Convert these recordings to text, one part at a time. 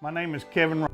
My name is Kevin.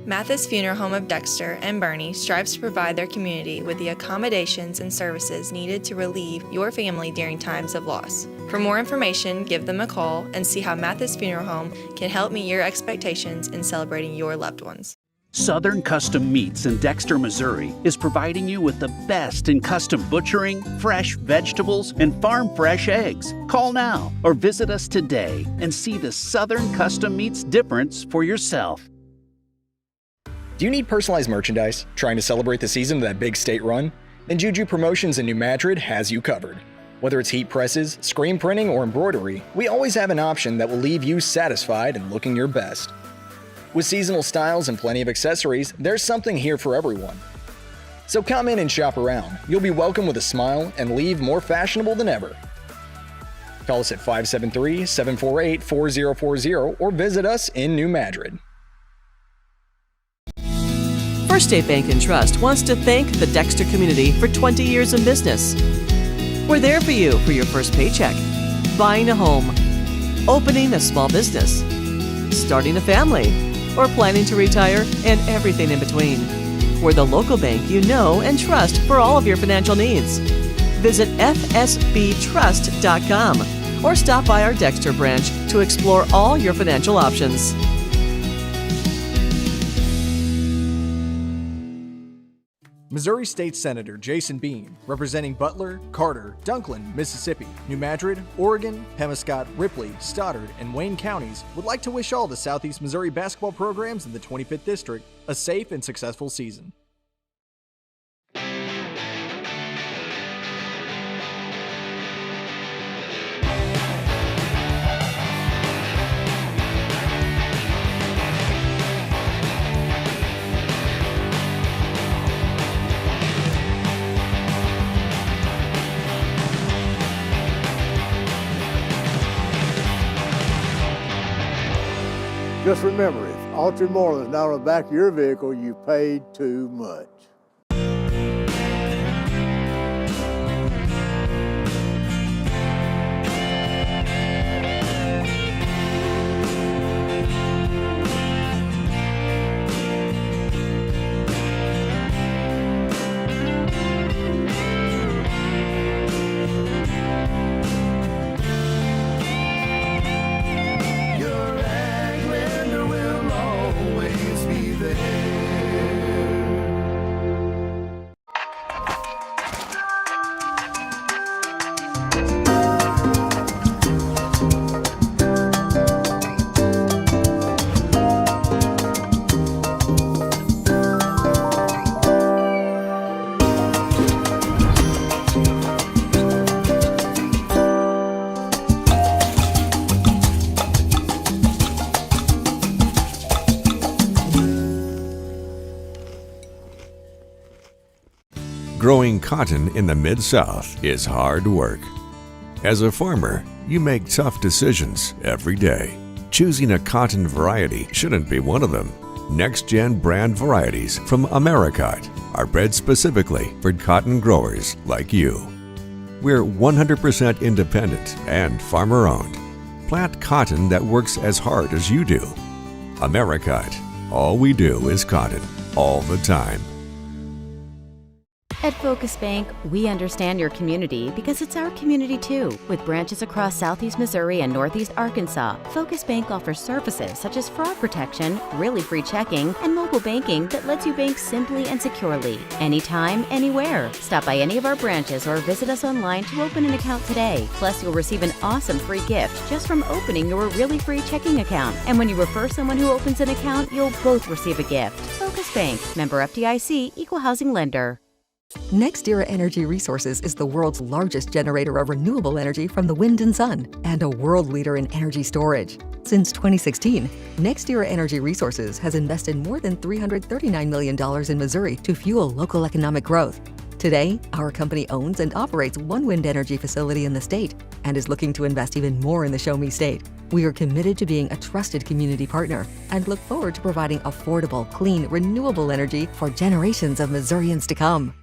Mathis Funeral Home of Dexter and Bernie strives to provide their community with the accommodations and services needed to relieve your family during times of loss. For more information, give them a call and see how Mathis Funeral Home can help meet your expectations in celebrating your loved ones. Southern Custom Meats in Dexter, Missouri is providing you with the best in custom butchering, fresh vegetables, and farm fresh eggs. Call now or visit us today and see the Southern Custom Meats difference for yourself. Do you need personalized merchandise? Trying to celebrate the season of that big state run? Then Juju Promotions in New Madrid has you covered. Whether it's heat presses, screen printing, or embroidery, we always have an option that will leave you satisfied and looking your best. With seasonal styles and plenty of accessories, there's something here for everyone. So come in and shop around. You'll be welcome with a smile and leave more fashionable than ever. Call us at 573-748-4040 or visit us in New Madrid. First State Bank and Trust wants to thank the Dexter community for 20 years in business. We're there for you for your first paycheck, buying a home, opening a small business, starting a family, or planning to retire, and everything in between. We're the local bank you know and trust for all of your financial needs. Visit fsbtrust.com or stop by our Dexter branch to explore all your financial options. Missouri State Senator Jason Bean, representing Butler, Carter, Dunklin, Mississippi, New Madrid, Oregon, Pemiscot, Ripley, Stoddard, and Wayne counties, would like to wish all the Southeast Missouri basketball programs in the 25th District a safe and successful season. Just remember, if Altry Moreland is not on the back of your vehicle, you paid too much. Growing cotton in the Mid-South is hard work. As a farmer, you make tough decisions every day. Choosing a cotton variety shouldn't be one of them. Next-gen brand varieties from Americot are bred specifically for cotton growers like you. We're 100% independent and farmer-owned. Plant cotton that works as hard as you do. Americot. All we do is cotton, all the time. At Focus Bank, we understand your community because it's our community too. With branches across Southeast Missouri and Northeast Arkansas, Focus Bank offers services such as fraud protection, really free checking, and mobile banking that lets you bank simply and securely, anytime, anywhere. Stop by any of our branches or visit us online to open an account today. Plus, you'll receive an awesome free gift just from opening your really free checking account. And when you refer someone who opens an account, you'll both receive a gift. Focus Bank, member FDIC, equal housing lender. NextEra Energy Resources is the world's largest generator of renewable energy from the wind and sun, and a world leader in energy storage. Since 2016, NextEra Energy Resources has invested more than $339 million in Missouri to fuel local economic growth. Today, our company owns and operates one wind energy facility in the state and is looking to invest even more in the Show Me State. We are committed to being a trusted community partner and look forward to providing affordable, clean, renewable energy for generations of Missourians to come.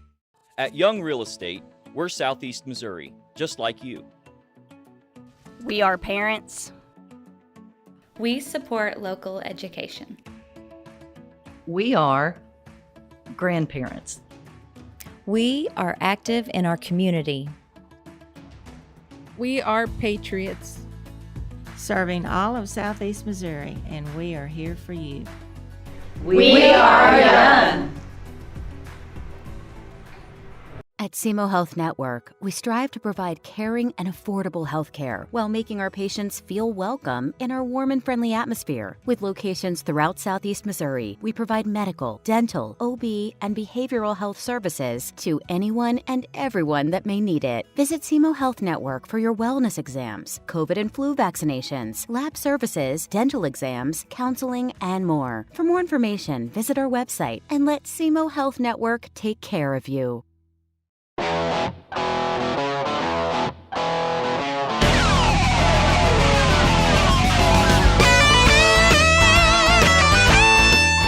At Young Real Estate, we're Southeast Missouri, just like you. We are parents. We support local education. We are grandparents. We are active in our community. We are patriots. Serving all of Southeast Missouri, and we are here for you. We are young. At SEMO Health Network, we strive to provide caring and affordable health care while making our patients feel welcome in our warm and friendly atmosphere. With locations throughout Southeast Missouri, we provide medical, dental, OB, and behavioral health services to anyone and everyone that may need it. Visit SEMO Health Network for your wellness exams, COVID and flu vaccinations, lab services, dental exams, counseling, and more. For more information, visit our website and let SEMO Health Network take care of you.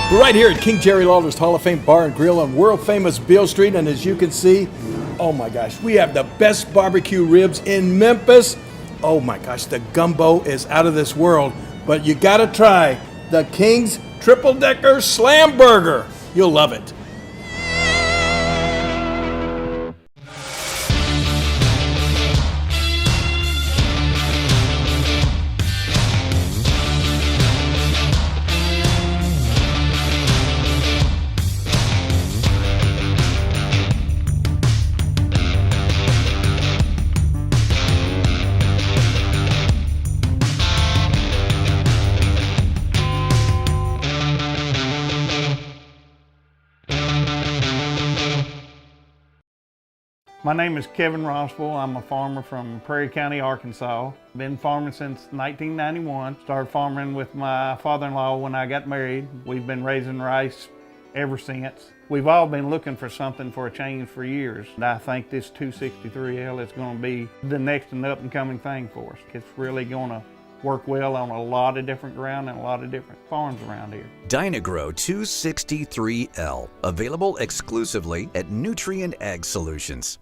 We're right here at King Jerry Lawler's Hall of Fame Bar and Grill on world-famous Beale Street, and as you can see, oh my gosh, we have the best barbecue ribs in Memphis. Oh my gosh, the gumbo is out of this world, but you gotta try the King's Triple Decker Slam Burger. You'll love it. My name is Kevin Rossville. I'm a farmer from Prairie County, Arkansas. Been farming since 1991. Started farming with my father-in-law when I got married. We've been raising rice ever since. We've all been looking for something for a change for years. And I think this 263L is going to be the next and up and coming thing for us. It's really going to work well on a lot of different ground and a lot of different farms around here. Dynagrow 263L, available exclusively at Nutrient Ag Solutions.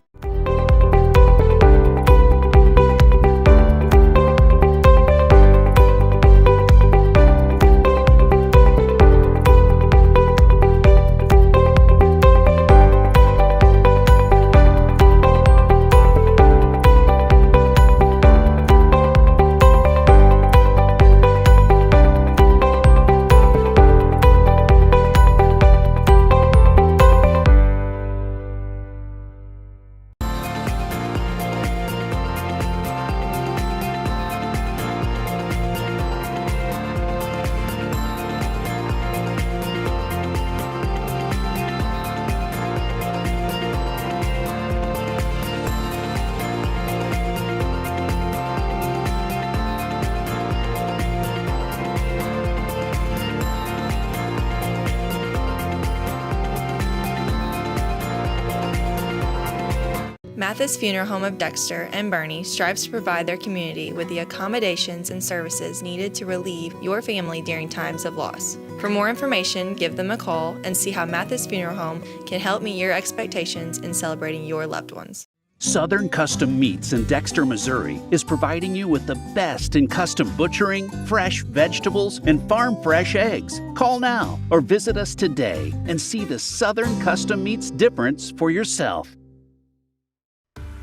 Mathis Funeral Home of Dexter and Bernie strives to provide their community with the accommodations and services needed to relieve your family during times of loss. For more information, give them a call and see how Mathis Funeral Home can help meet your expectations in celebrating your loved ones. Southern Custom Meats in Dexter, Missouri is providing you with the best in custom butchering, fresh vegetables, and farm fresh eggs. Call now or visit us today and see the Southern Custom Meats difference for yourself.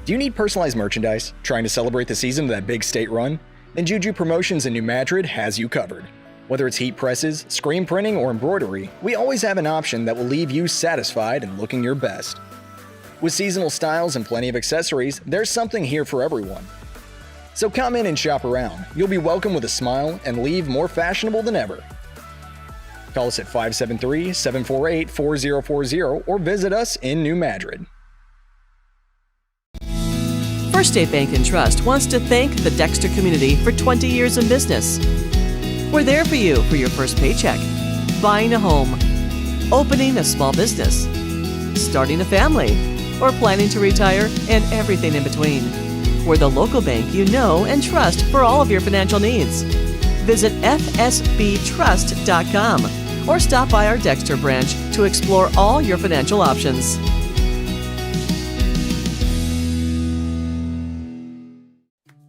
Do you need personalized merchandise? Trying to celebrate the season of that big state run? Then Juju Promotions in New Madrid has you covered. Whether it's heat presses, screen printing, or embroidery, we always have an option that will leave you satisfied and looking your best. With seasonal styles and plenty of accessories, there's something here for everyone. So come in and shop around. You'll be welcome with a smile and leave more fashionable than ever. Call us at 573-748-4040 or visit us in New Madrid. First State Bank and Trust wants to thank the Dexter community for 20 years in business. We're there for you for your first paycheck, buying a home, opening a small business, starting a family, or planning to retire, and everything in between. We're the local bank you know and trust for all of your financial needs. Visit fsbtrust.com or stop by our Dexter branch to explore all your financial options.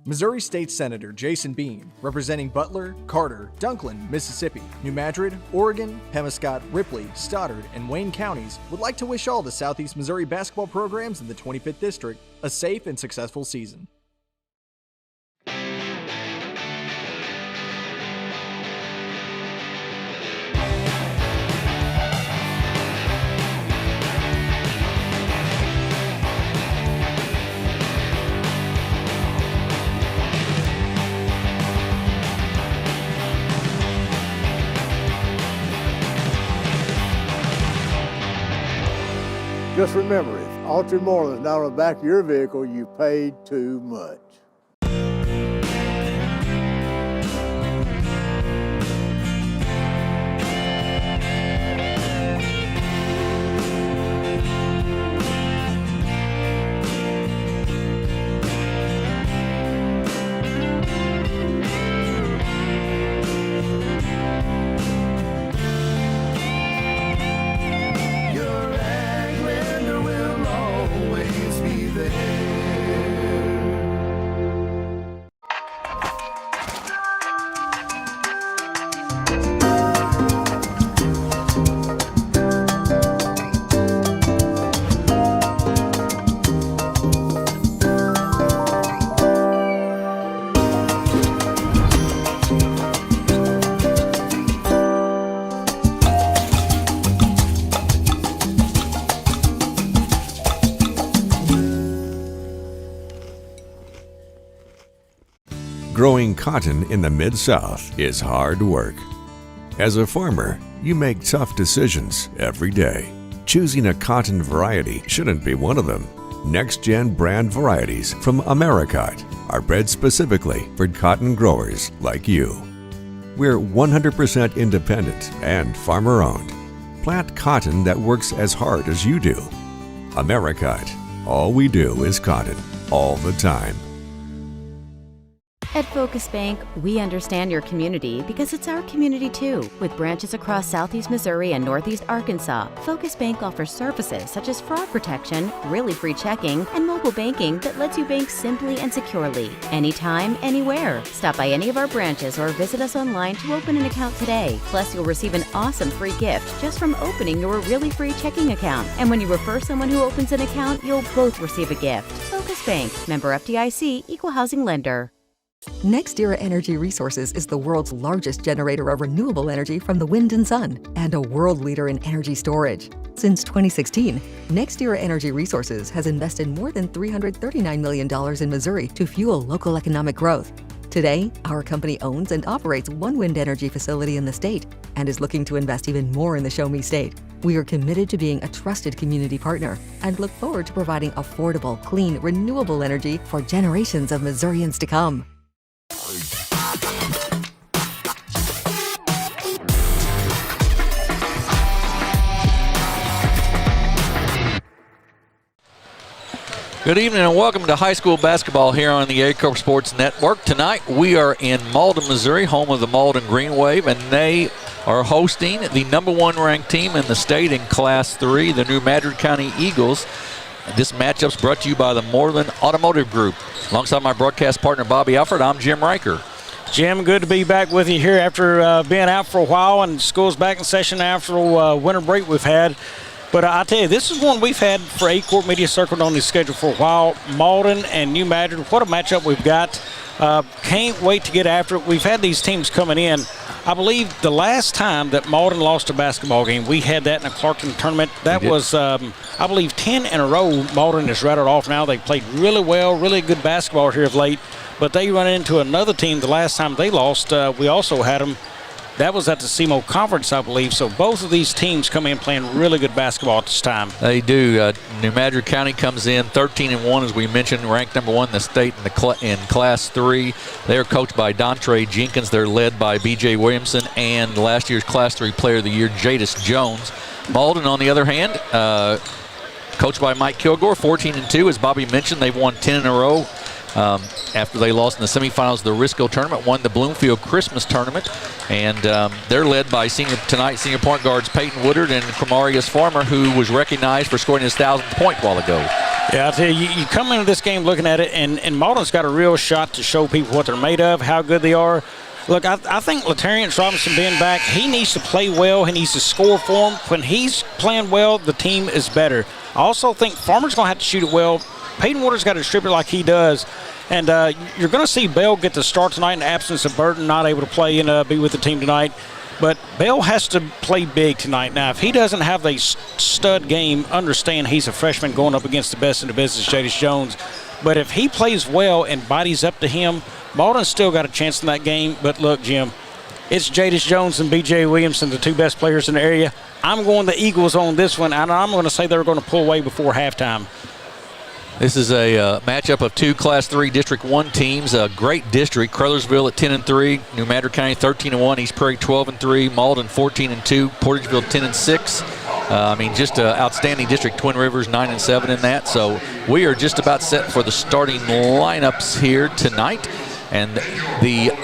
Missouri State Senator Jason Bean, representing Butler, Carter, Dunklin, Mississippi, New Madrid, Oregon, Pemiscot, Ripley, Stoddard, and Wayne counties, would like to wish all the Southeast Missouri basketball programs in the 25th District a safe and successful season. Just remember, if altered more is not on the back of your vehicle, you paid too much. Growing cotton in the Mid-South is hard work. As a farmer, you make tough decisions every day. Choosing a cotton variety shouldn't be one of them. Next-gen brand varieties from Americot are bred specifically for cotton growers like you. We're 100% independent and farmer-owned. Plant cotton that works as hard as you do. Americot. All we do is cotton, all the time. At Focus Bank, we understand your community because it's our community too. With branches across Southeast Missouri and Northeast Arkansas, Focus Bank offers services such as fraud protection, really free checking, and mobile banking that lets you bank simply and securely, anytime, anywhere. Stop by any of our branches or visit us online to open an account today. Plus, you'll receive an awesome free gift just from opening your really free checking account. And when you refer someone who opens an account, you'll both receive a gift. Focus Bank, member FDIC, equal housing lender. NextEra Energy Resources is the world's largest generator of renewable energy from the wind and sun, and a world leader in energy storage. Since 2016, NextEra Energy Resources has invested more than $339 million in Missouri to fuel local economic growth. Today, our company owns and operates one wind energy facility in the state and is looking to invest even more in the Show Me State. We are committed to being a trusted community partner and look forward to providing affordable, clean, renewable energy for generations of Missourians to come. Good evening and welcome to high school basketball here on the Aycorp Sports Network. Tonight we are in Malden, Missouri, home of the Malden Greenwave, and they are hosting the #1 ranked team in the state in Class 3, the New Madrid County Eagles. This matchup's brought to you by the Moreland Automotive Group. Alongside my broadcast partner, Bobby Alford, I'm Jim Riker. Jim, good to be back with you here after being out for a while, and school's back in session after winter break we've had. But I tell you, this is one we've had for Aycorp Media Circle on the schedule for a while. Malden and New Madrid, what a matchup we've got. Can't wait to get after it. We've had these teams coming in. I believe the last time that Malden lost a basketball game, we had that in a Clarkton tournament. That was, I believe, 10 in a row Malden has rattled off now. They played really well, really good basketball here of late. But they run into another team the last time they lost. We also had them. That was at the SEMO Conference, I believe. So both of these teams come in playing really good basketball at this time. They do. New Madrid County comes in 13-1, as we mentioned, ranked number 1 in the state in Class 3. They are coached by Dontre Jenkins. They're led by B.J. Williamson and last year's Class 3 Player of the Year, Jadis Jones. Malden, on the other hand, coached by Mike Kilgore, 14-2. As Bobby mentioned, they've won 10 in a row. After they lost in the semifinals of the Risco tournament, won the Bloomfield Christmas tournament, and they're led by senior point guards Peyton Woodard and Cremarius Farmer, who was recognized for scoring his 1,000th point while ago. Yeah, I'll tell you, you come into this game looking at it, and Malden's got a real shot to show people what they're made of, how good they are. Look, I think Latarian Robinson being back, he needs to play well. He needs to score for him. When he's playing well, the team is better. I also think Farmer's going to have to shoot it well. Peyton Woodard's got to strip it like he does. And you're going to see Bell get the start tonight in the absence of Burton, not able to play and be with the team tonight. But Bell has to play big tonight. Now, if he doesn't have a stud game, understand he's a freshman going up against the best in the business, Jadis Jones. But if he plays well and bodies up to him, Malden's still got a chance in that game. But look, Jim, it's Jadis Jones and B.J. Williamson, the two best players in the area. I'm going the Eagles on this one, and I'm going to say they're going to pull away before halftime. This is a matchup of two Class 3 District 1 teams. A great district. Crothersville at 10-3, New Madrid County 13-1, East Prairie 12-3, Malden 14-2, Portageville 10-6. Just an outstanding district. Twin Rivers 9-7 in that. So we are just about set for the starting lineups here tonight. And the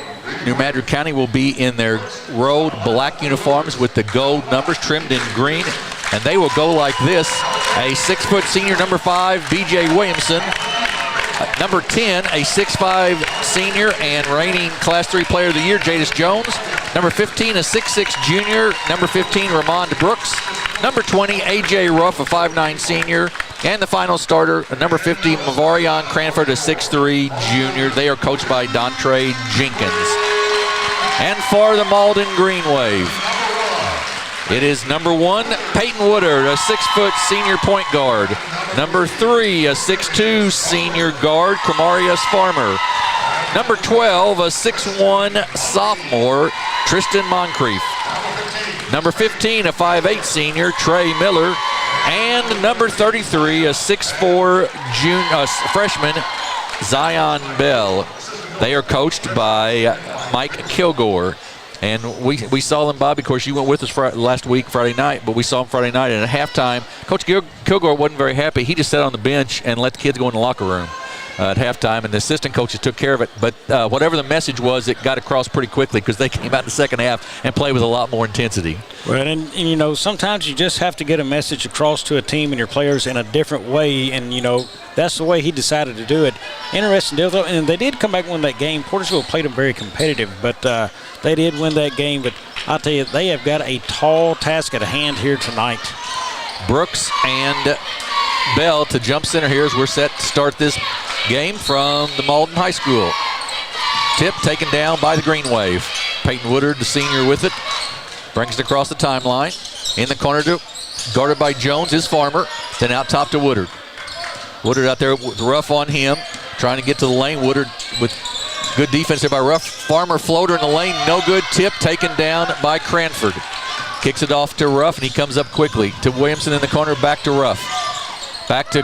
New Madrid County will be in their road black uniforms with the gold numbers trimmed in green. And they will go like this. A 6-foot senior, number 5, B.J. Williamson. Number 10, a 6'5 senior and reigning Class 3 Player of the Year, Jadis Jones. Number 15, a 6'6 junior. Number 15, Ramond Brooks. Number 20, A.J. Ruff, a 5'9 senior. And the final starter, number 50, Mavarion Cranford, a 6'3 junior. They are coached by Dontre Jenkins. And for the Malden Greenwave, it is number 1, Peyton Woodard, a 6-foot senior point guard. Number 3, a 6'2 senior guard, Cremarius Farmer. Number 12, a 6'1 sophomore, Tristan Moncrief. Number 15, a 5'8 senior, Trey Miller. And number 33, a 6'4 freshman, Zion Bell. They are coached by Mike Kilgore. And we saw them, Bobby. Of course, you went with us last week, Friday night, but we saw them Friday night. And at halftime, Coach Kilgore wasn't very happy. He just sat on the bench and let the kids go in the locker room at halftime, and the assistant coaches took care of it. But whatever the message was, it got across pretty quickly because they came out in the second half and played with a lot more intensity. Well, and sometimes you just have to get a message across to a team and your players in a different way, and, that's the way he decided to do it. Interesting deal, though, and they did come back and win that game. Portersville played them very competitive, but they did win that game. But I'll tell you, they have got a tall task at hand here tonight. Brooks and Bell to jump center here as we're set to start this game from the Malden High School. Tip taken down by the Greenwave. Peyton Woodard, the senior, with it. Brings it across the timeline. In the corner, guarded by Jones, is Farmer. Then out top to Woodard. Woodard out there with Ruff on him, trying to get to the lane. Woodard with good defense there by Ruff. Farmer floater in the lane, no good. Tip taken down by Cranford. Kicks it off to Ruff, and he comes up quickly to Williamson in the corner, back to Ruff. Back to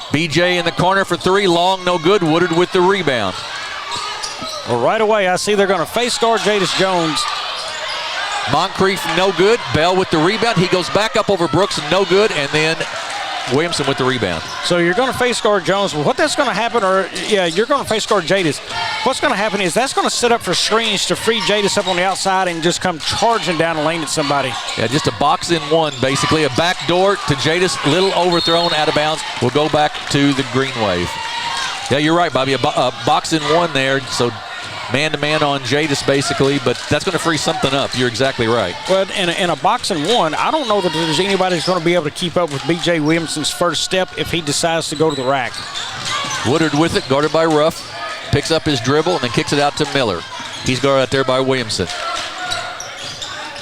BJ in the corner for 3, long, no good. Woodard with the rebound. Well, right away, I see they're going to face guard Jadis Jones. Moncrief, no good. Bell with the rebound. He goes back up over Brooks, no good, and then Williamson with the rebound. So you're going to face guard Jones. Well, what that's going to happen, you're going to face guard Jadis. what's going to happen is that's going to set up for screens to free Jadis up on the outside and just come charging down the lane at somebody. Yeah, just a box in one, basically. A back door to Jadis, little overthrown, out of bounds. We'll go back to the Greenwave. Yeah, you're right, Bobby. A box in one there, so man-to-man on Jadis, basically, but that's going to free something up. You're exactly right. Well, in a box and one, I don't know that there's anybody who's going to be able to keep up with B.J. Williamson's first step if he decides to go to the rack. Woodard with it, guarded by Ruff. Picks up his dribble and then kicks it out to Miller. He's guarded out there by Williamson.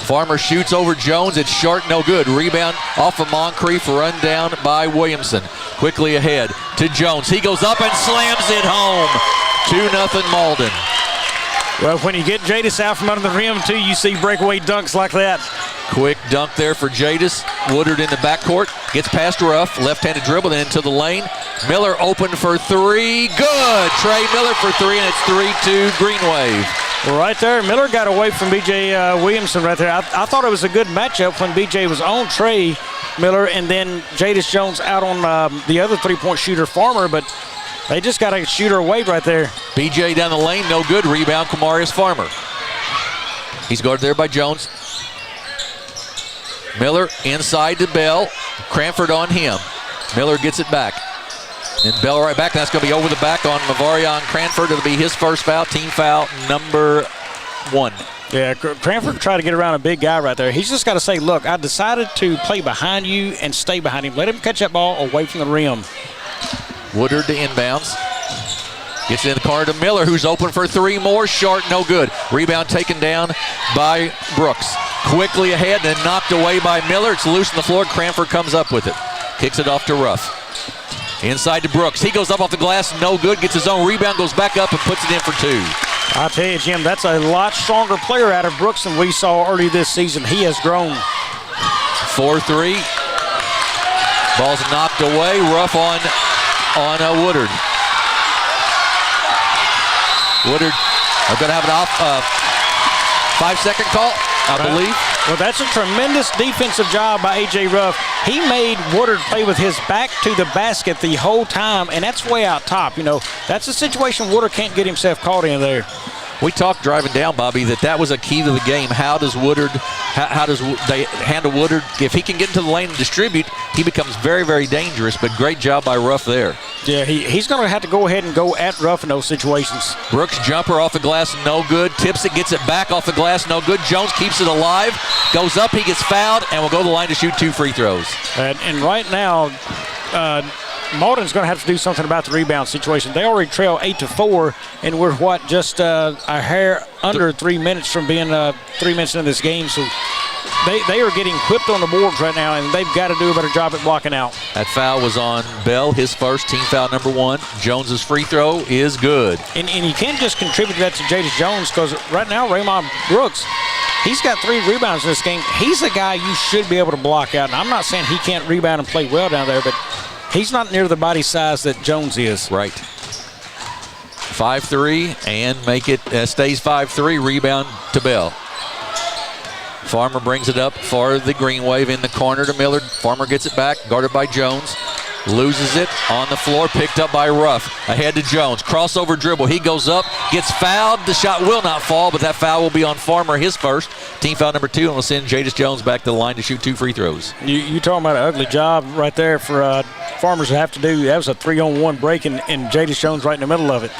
Farmer shoots over Jones. It's short, no good. Rebound off of Moncrief, run down by Williamson. Quickly ahead to Jones. He goes up and slams it home. 2-0 Malden. Well, when you get Jadis out from under the rim, too, you see breakaway dunks like that. Quick dunk there for Jadis. Woodard in the backcourt. Gets past Ruff. Left-handed dribble, then into the lane. Miller open for three. Good. Trey Miller for three, and it's 3-2 Greenwave. Well, right there, Miller got away from B.J. Williamson right there. I thought it was a good matchup when B.J. was on Trey Miller and then Jadis Jones out on the other three-point shooter, Farmer, but they just got a shooter away right there. B.J. down the lane, no good. Rebound, Kamarius Farmer. He's guarded there by Jones. Miller inside to Bell. Cranford on him. Miller gets it back. And Bell right back. That's going to be over the back on Mavarion Cranford. It'll be his first foul, team foul number 1. Yeah, Cranford tried to get around a big guy right there. He's just got to say, look, I decided to play behind you and stay behind him. Let him catch that ball away from the rim. Woodard to inbounds. Gets it in the corner to Miller, who's open for three more. Short, no good. Rebound taken down by Brooks. Quickly ahead, then knocked away by Miller. It's loose on the floor. Cranford comes up with it. Kicks it off to Ruff. Inside to Brooks. He goes up off the glass, no good. Gets his own rebound, goes back up and puts it in for two. I tell you, Jim, that's a lot stronger player out of Brooks than we saw early this season. He has grown. 4-3. Ball's knocked away. Ruff on Woodard. Woodard are going to have an off 5-second call, I believe. Well, that's a tremendous defensive job by A.J. Ruff. He made Woodard play with his back to the basket the whole time, and that's way out top. You know, that's a situation Woodard can't get himself caught in there. We talked driving down, Bobby, that was a key to the game. How does they handle Woodard? If he can get into the lane and distribute, he becomes very, very dangerous, but great job by Ruff there. Yeah, he's going to have to go ahead and go at Ruff in those situations. Brooks jumper off the glass, no good. Tips it, gets it back off the glass, no good. Jones keeps it alive, goes up, he gets fouled, and will go to the line to shoot 2 free throws. And right now, Malden's going to have to do something about the rebound situation. They already trail 8-4, and we're just a hair under 3 minutes from being 3 minutes into this game. So they are getting whipped on the boards right now, and they've got to do a better job at blocking out. That foul was on Bell, his first, team foul number 1. Jones's free throw is good. And you can't just contribute that to Jadis Jones, because right now Raymond Brooks, he's got 3 rebounds in this game. He's a guy you should be able to block out. And I'm not saying he can't rebound and play well down there, but he's not near the body size that Jones is. Right. 5-3 and make it stays 5-3. Rebound to Bell. Farmer brings it up for the Greenwave in the corner to Miller. Farmer gets it back, guarded by Jones. Loses it on the floor, picked up by Ruff. Ahead to Jones. Crossover dribble. He goes up, gets fouled. The shot will not fall, but that foul will be on Farmer, his first. Team foul number 2, and will send Jadis Jones back to the line to shoot 2 free throws. You talking about an ugly job right there for Farmers to have to do. That was a 3-on-1 break, and Jadis Jones right in the middle of it.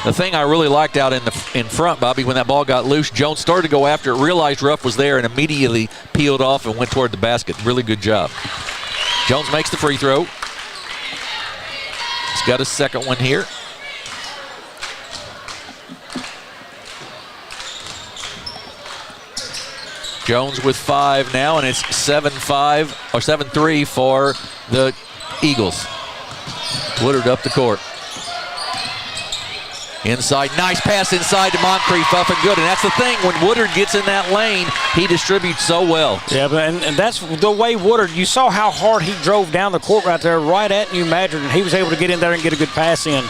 The thing I really liked out in front, Bobby, when that ball got loose, Jones started to go after it, realized Ruff was there, and immediately peeled off and went toward the basket. Really good job. Jones makes the free throw. He's got a second one here. Jones with 5 now, and it's 7-5 or 7-3 for the Eagles. Woodard up the court. Inside, nice pass inside to Moncrief, up and good. And that's the thing, when Woodard gets in that lane, he distributes so well. Yeah, and that's the way Woodard, you saw how hard he drove down the court right there, right at New Madrid, and he was able to get in there and get a good pass in.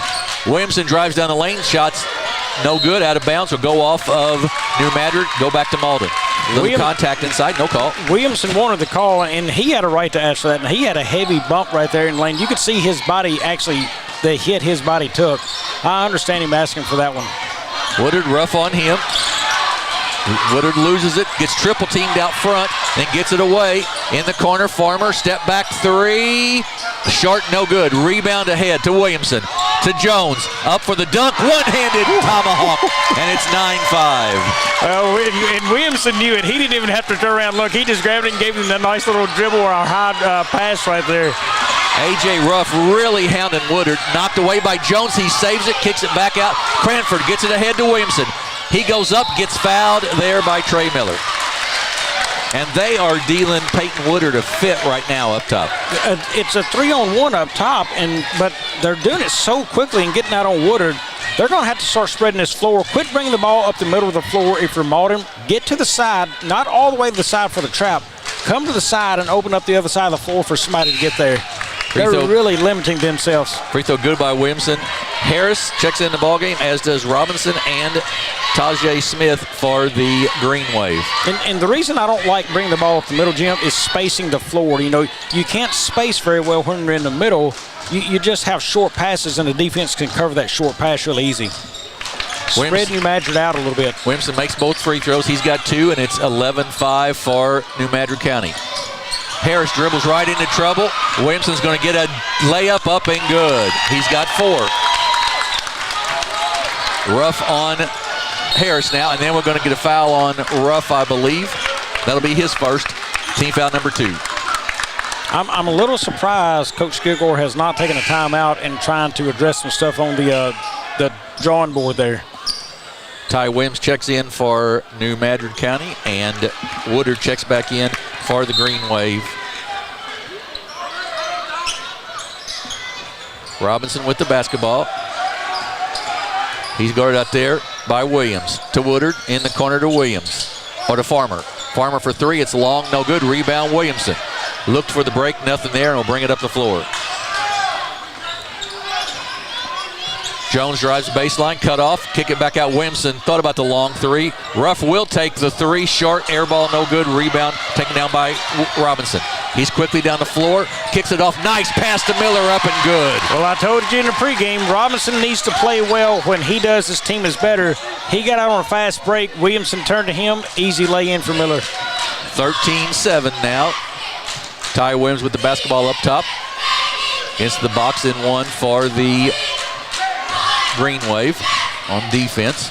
Williamson drives down the lane, shots no good, out of bounds, will go off of New Madrid, go back to Malden. Little contact inside, no call. Williamson wanted the call, and he had a right to ask for that, and he had a heavy bump right there in the lane. You could see his body actually the hit his body took. I understand him asking for that one. Woodard rough on him. Woodard loses it, gets triple teamed out front, then gets it away. In the corner, Farmer, step back three. Short, no good. Rebound ahead to Williamson. To Jones, up for the dunk, one-handed tomahawk, and it's 9-5. And Williamson knew it. He didn't even have to turn around and look. He just grabbed it and gave him that nice little dribble or a high pass right there. A.J. Ruff really hounding Woodard. Knocked away by Jones. He saves it, kicks it back out. Cranford gets it ahead to Williamson. He goes up, gets fouled there by Trey Miller. And they are dealing Peyton Woodard a fit right now up top. It's a 3-on-1 up top, but they're doing it so quickly and getting out on Woodard. They're going to have to start spreading this floor. Quit bringing the ball up the middle of the floor if you're Malden. Get to the side, not all the way to the side for the trap. Come to the side and open up the other side of the floor for somebody to get there. They're really limiting themselves. Free throw good by Williamson. Harris checks in the ballgame, as does Robinson and Tajay Smith for the Greenwave. And the reason I don't like bringing the ball up the middle, Jim, is spacing the floor. You know, you can't space very well when you're in the middle. You just have short passes, and the defense can cover that short pass really easy. Spread New Madrid out a little bit. Williamson makes both free throws. He's got two, and it's 11-5 for New Madrid County. Harris dribbles right into trouble. Williamson's going to get a layup up and good. He's got four. Ruff on Harris now, and then we're going to get a foul on Ruff, I believe. That'll be his first. Team foul number 2. I'm a little surprised Coach Skilgore has not taken a timeout and trying to address some stuff on the drawing board there. Ty Williams checks in for New Madrid County, and Woodard checks back in for the Greenwave. Robinson with the basketball. He's guarded out there by Williams. To Woodard, in the corner to Williams. Or to Farmer. Farmer for three, it's long, no good. Rebound Williamson. Looked for the break, nothing there, and will bring it up the floor. Jones drives the baseline, cut off, kick it back out. Williamson thought about the long three. Ruff will take the three, short, air ball, no good. Rebound taken down by Robinson. He's quickly down the floor, kicks it off. Nice pass to Miller, up and good. Well, I told you in the pregame, Robinson needs to play well. When he does, his team is better. He got out on a fast break. Williamson turned to him. Easy lay-in for Miller. 13-7 now. Ty Williams with the basketball up top. Against the box in one for the Greenwave on defense.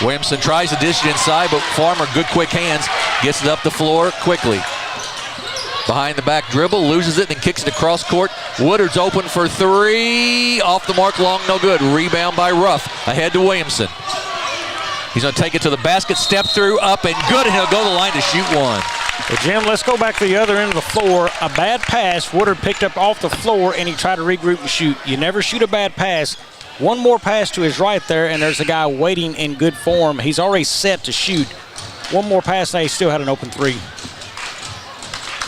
Williamson tries to dish it inside, but Farmer, good quick hands, gets it up the floor quickly. Behind the back dribble, loses it, then kicks it across court. Woodard's open for three. Off the mark, long, no good. Rebound by Ruff. Ahead to Williamson. He's going to take it to the basket, step through, up and good, and he'll go to the line to shoot one. Well, Jim, let's go back to the other end of the floor. A bad pass, Woodard picked up off the floor, and he tried to regroup and shoot. You never shoot a bad pass. One more pass to his right there, and there's a guy waiting in good form. He's already set to shoot. One more pass, and he still had an open three.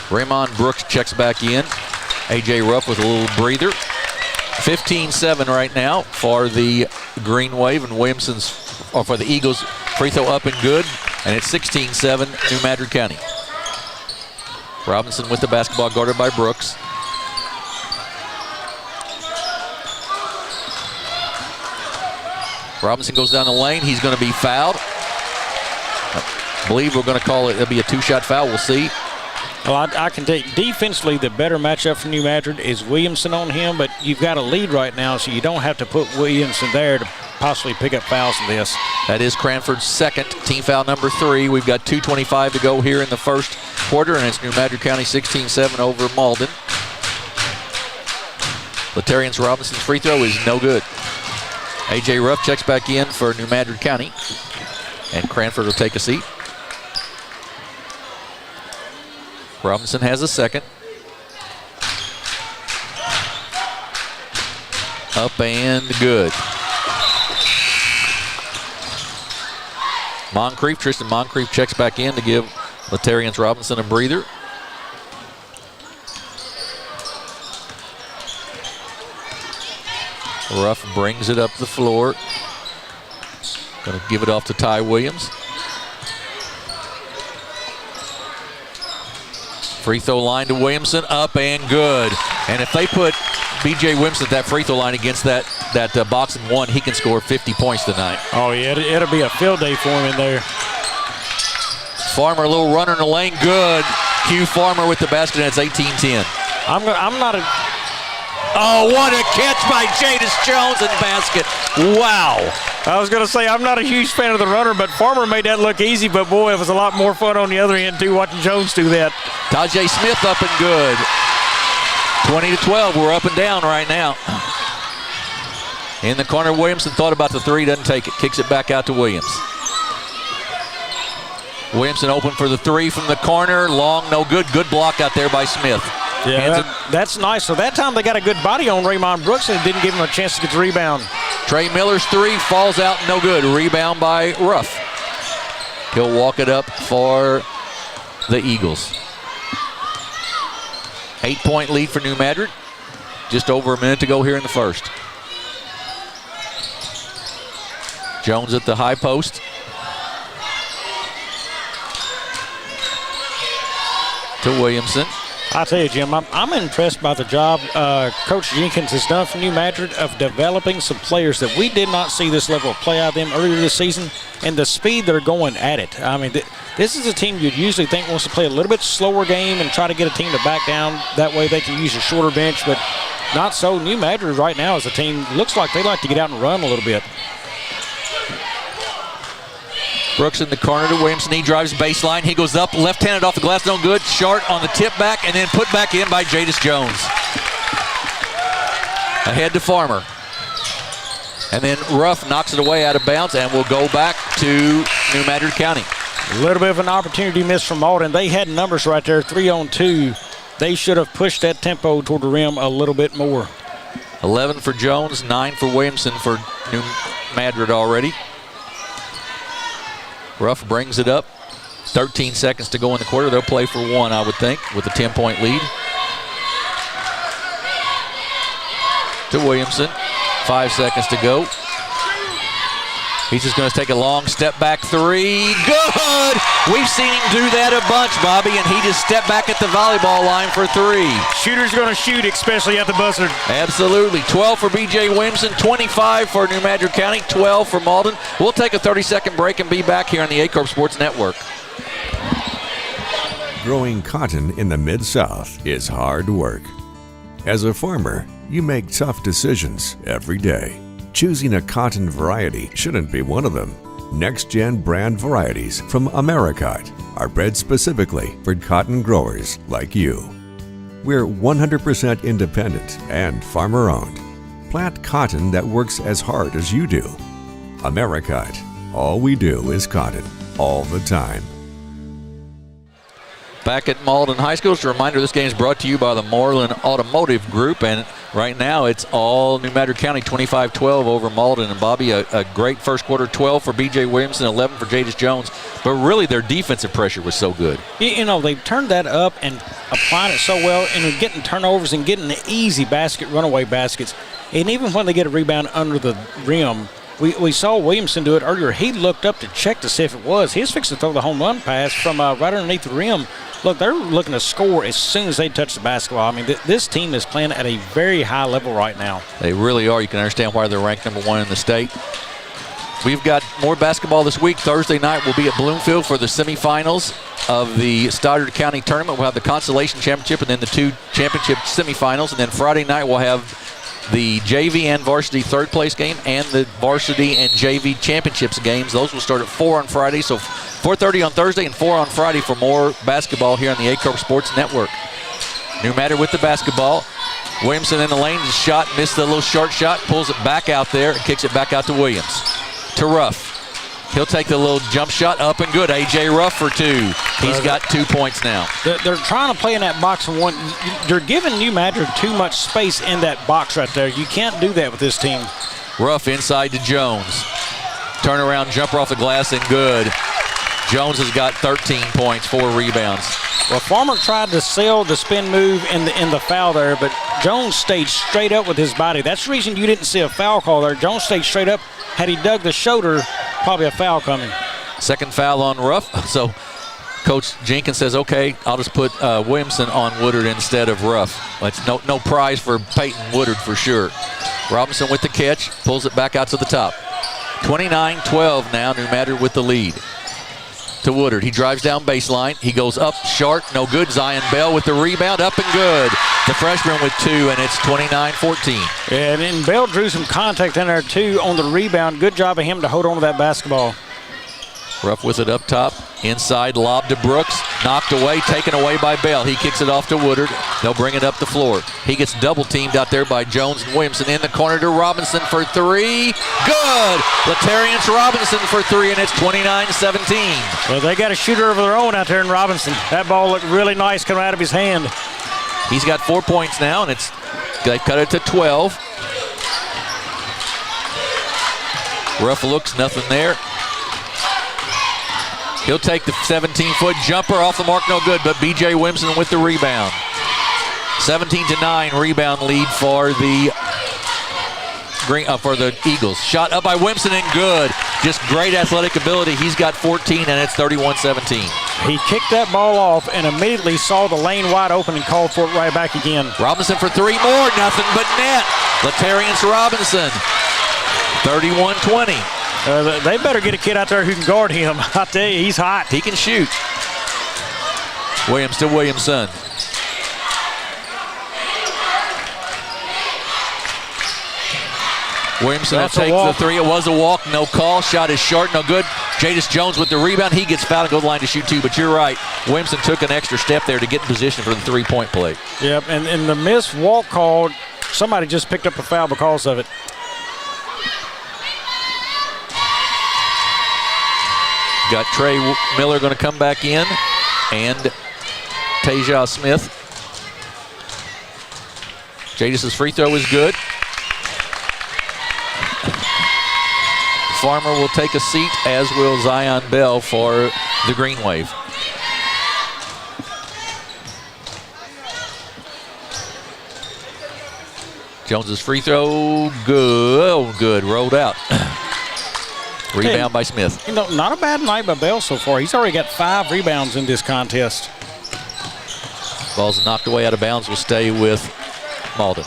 Raymond Brooks checks back in. A.J. Ruff with a little breather. 15-7 right now for the Greenwave, and Williamson's, or for the Eagles, free throw up and good, and it's 16-7 New Madrid County. Robinson with the basketball, guarded by Brooks. Robinson goes down the lane. He's going to be fouled. I believe we're going to call it, it'll be a two-shot foul. We'll see. Well, I can tell you, defensively, the better matchup for New Madrid is Williamson on him, but you've got a lead right now, so you don't have to put Williamson there to possibly pick up fouls in this. That is Cranford's second, team foul number 3. We've got 2:25 to go here in the first quarter, and it's New Madrid County 16-7 over Malden. Latarian Robinson's free throw is no good. A.J. Ruff checks back in for New Madrid County, and Cranford will take a seat. Robinson has a second. Up and good. Moncrief, Tristan Moncrief checks back in to give Latarian Robinson a breather. Ruff brings it up the floor. Going to give it off to Ty Williams. Free throw line to Williamson, up and good. And if they put B.J. Williamson at that free throw line against that box and one, he can score 50 points tonight. Oh, yeah, it'll be a field day for him in there. Farmer, a little runner in the lane, good. Hugh Farmer with the basket, and it's 18-10. I'm not a... Oh, what a catch by Jadis Jones in the basket. Wow. I was going to say, I'm not a huge fan of the runner, but Farmer made that look easy, but boy, it was a lot more fun on the other end, too, watching Jones do that. Tajay Smith up and good. 20-12, we're up and down right now. In the corner, Williamson thought about the three, doesn't take it, kicks it back out to Williams. Williamson open for the three from the corner, long, no good. Good block out there by Smith. Yeah, that's nice. So that time they got a good body on Raymond Brooks and didn't give him a chance to get the rebound. Trey Miller's three falls out, no good. Rebound by Ruff. He'll walk it up for the Eagles. 8-point lead for New Madrid. Just over a minute to go here in the first. Jones at the high post. To Williamson. I tell you, Jim, I'm impressed by the job Coach Jenkins has done for New Madrid of developing some players that we did not see this level of play out of them earlier this season, and the speed they're going at it. I mean, this is a team you'd usually think wants to play a little bit slower game and try to get a team to back down. That way they can use a shorter bench, but not so. New Madrid right now as a team looks like they like to get out and run a little bit. Brooks in the corner to Williamson. He drives baseline. He goes up, left-handed off the glass, no good. Short on the tip back, and then put back in by Jadis Jones. Ahead to Farmer. And then Ruff knocks it away out of bounds, and will go back to New Madrid County. A little bit of an opportunity missed from Malden. They had numbers right there, 3-on-2. They should have pushed that tempo toward the rim a little bit more. 11 for Jones, 9 for Williamson for New Madrid already. Ruff brings it up. 13 seconds to go in the quarter. They'll play for one, I would think, with a 10-point lead. To Williamson. 5 seconds to go. He's just going to take a long step back three. Good! We've seen him do that a bunch, Bobby, and he just stepped back at the volleyball line for three. Shooter's going to shoot, especially at the buzzer. Absolutely. 12 for B.J. Williamson, 25 for New Madrid County, 12 for Malden. We'll take a 30-second break and be back here on the Aycorp Sports Network. Growing cotton in the Mid-South is hard work. As a farmer, you make tough decisions every day. Choosing a cotton variety shouldn't be one of them. Next-gen brand varieties from Americot are bred specifically for cotton growers like you. We're 100% independent and farmer-owned. Plant cotton that works as hard as you do. Americot. All we do is cotton, all the time. Back at Malden High School, just a reminder, this game is brought to you by the Malden Automotive Group, and right now it's all New Madrid County, 25-12 over Malden. And Bobby, a great first quarter, 12 for B.J. Williamson, 11 for Jadis Jones, but really their defensive pressure was so good. You know, they've turned that up and applied it so well, and they're getting turnovers and getting the easy basket, runaway baskets. And even when they get a rebound under the rim, we saw Williamson do it earlier. He looked up to check to see if it was. He was fixing to throw the home run pass from right underneath the rim. Look, they're looking to score as soon as they touch the basketball. I mean, this team is playing at a very high level right now. They really are. You can understand why they're ranked number one in the state. We've got more basketball this week. Thursday night we'll be at Bloomfield for the semifinals of the Stoddard County tournament. We'll have the consolation championship and then the two championship semifinals. And then Friday night we'll have the JV and varsity third place game and the varsity and JV championships games. Those will start at 4 on Friday. So 4:30 on Thursday and 4 on Friday for more basketball here on the Aycorp Sports Network. New Madrid with the basketball. Williamson in the lane, just shot, missed the little short shot, pulls it back out there and kicks it back out to Williams. To Ruff. He'll take the little jump shot, up and good. A.J. Ruff for two. He's got 2 points now. They're trying to play in that box and one. They're giving New Madrid too much space in that box right there. You can't do that with this team. Ruff inside to Jones. Turnaround jumper off the glass and good. Jones has got 13 points, 4 rebounds. Well, Farmer tried to sell the spin move in the foul there, but Jones stayed straight up with his body. That's the reason you didn't see a foul call there. Jones stayed straight up. Had he dug the shoulder, probably a foul coming. Second foul on Ruff. So Coach Jenkins says, okay, I'll just put Williamson on Woodard instead of Ruff. That's no prize for Peyton Woodard for sure. Robinson with the catch, pulls it back out to the top. 29-12 now, New Madrid with the lead. To Woodard, he drives down baseline. He goes up short, no good. Zion Bell with the rebound, up and good. The freshman with 2, and it's 29-14. Yeah, and then Bell drew some contact in there too on the rebound. Good job of him to hold on to that basketball. Ruff with it up top. Inside lob to Brooks. Knocked away, taken away by Bell. He kicks it off to Woodard. They'll bring it up the floor. He gets double teamed out there by Jones and Williamson. In the corner to Robinson for 3. Good! Latarius Robinson for 3, and it's 29-17. Well, they got a shooter of their own out there in Robinson. That ball looked really nice coming out of his hand. He's got 4 points now, and they've cut it to 12. Ruff looks, nothing there. He'll take the 17-foot jumper off the mark, no good, but B.J. Williamson with the rebound. 17-9 rebound lead for the Eagles. Shot up by Williamson and good. Just great athletic ability. He's got 14, and it's 31-17. He kicked that ball off and immediately saw the lane wide open and called for it right back again. Robinson for 3 more, nothing but net. Latarius Robinson, 31-20. They better get a kid out there who can guard him. I tell you, he's hot. He can shoot. Williams to Williamson. Williamson will take the 3. It was a walk, no call. Shot is short, no good. Jadis Jones with the rebound. He gets fouled and goes to the line to shoot 2, but you're right. Williamson took an extra step there to get in position for the 3-point play. Yep, and the missed walk call, somebody just picked up a foul because of it. Got Trey Miller going to come back in, and Tasia Smith. Jadis' free throw is good. Farmer will take a seat, as will Zion Bell for the Greenwave. Jones's free throw, good. Oh, good, rolled out. Rebound by Smith. You know, not a bad night by Bell so far. He's already got 5 rebounds in this contest. Ball's knocked away out of bounds. Will stay with Malden.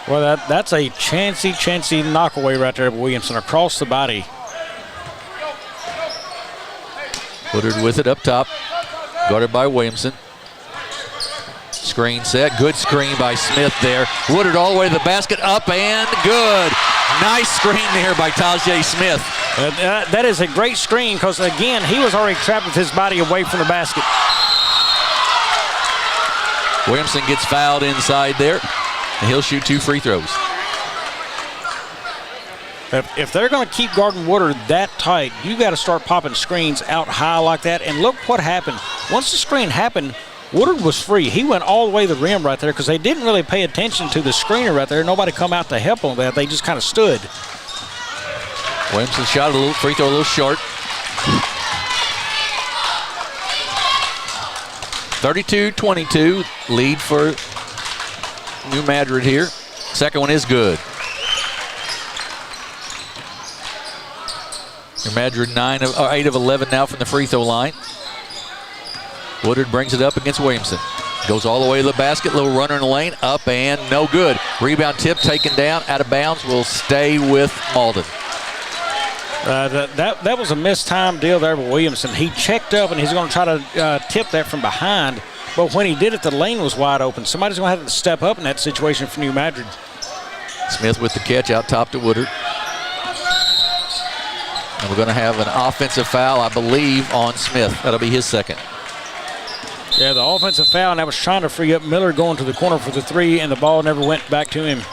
Well, that's a chancy knockaway right there of Williamson across the body. Woodard with it up top. Guarded by Williamson. Screen set. Good screen by Smith there. Woodard all the way to the basket. Up and good. Nice screen there by Tajay Smith. That is a great screen because, again, he was already trapped with his body away from the basket. Williamson gets fouled inside there, and he'll shoot 2 free throws. If they're going to keep guarding Woodard that tight, you got to start popping screens out high like that. And look what happened. Once the screen happened, Woodard was free. He went all the way to the rim right there because they didn't really pay attention to the screener right there. Nobody come out to help on that. They just kind of stood. Williamson shot a little free throw a little short. 32-22 lead for New Madrid here. Second one is good. New Madrid 8 of 11 now from the free throw line. Woodard brings it up against Williamson. Goes all the way to the basket. Little runner in the lane. Up and no good. Rebound tip taken down. Out of bounds. Will stay with Malden. That was a mistimed deal there with Williamson. He checked up and he's going to try to tip that from behind. But when he did it, the lane was wide open. Somebody's going to have to step up in that situation for New Madrid. Smith with the catch out top to Woodard. And we're going to have an offensive foul, I believe, on Smith. That'll be his second. Yeah, the offensive foul, and that was trying to free up Miller going to the corner for the 3, and the ball never went back to him.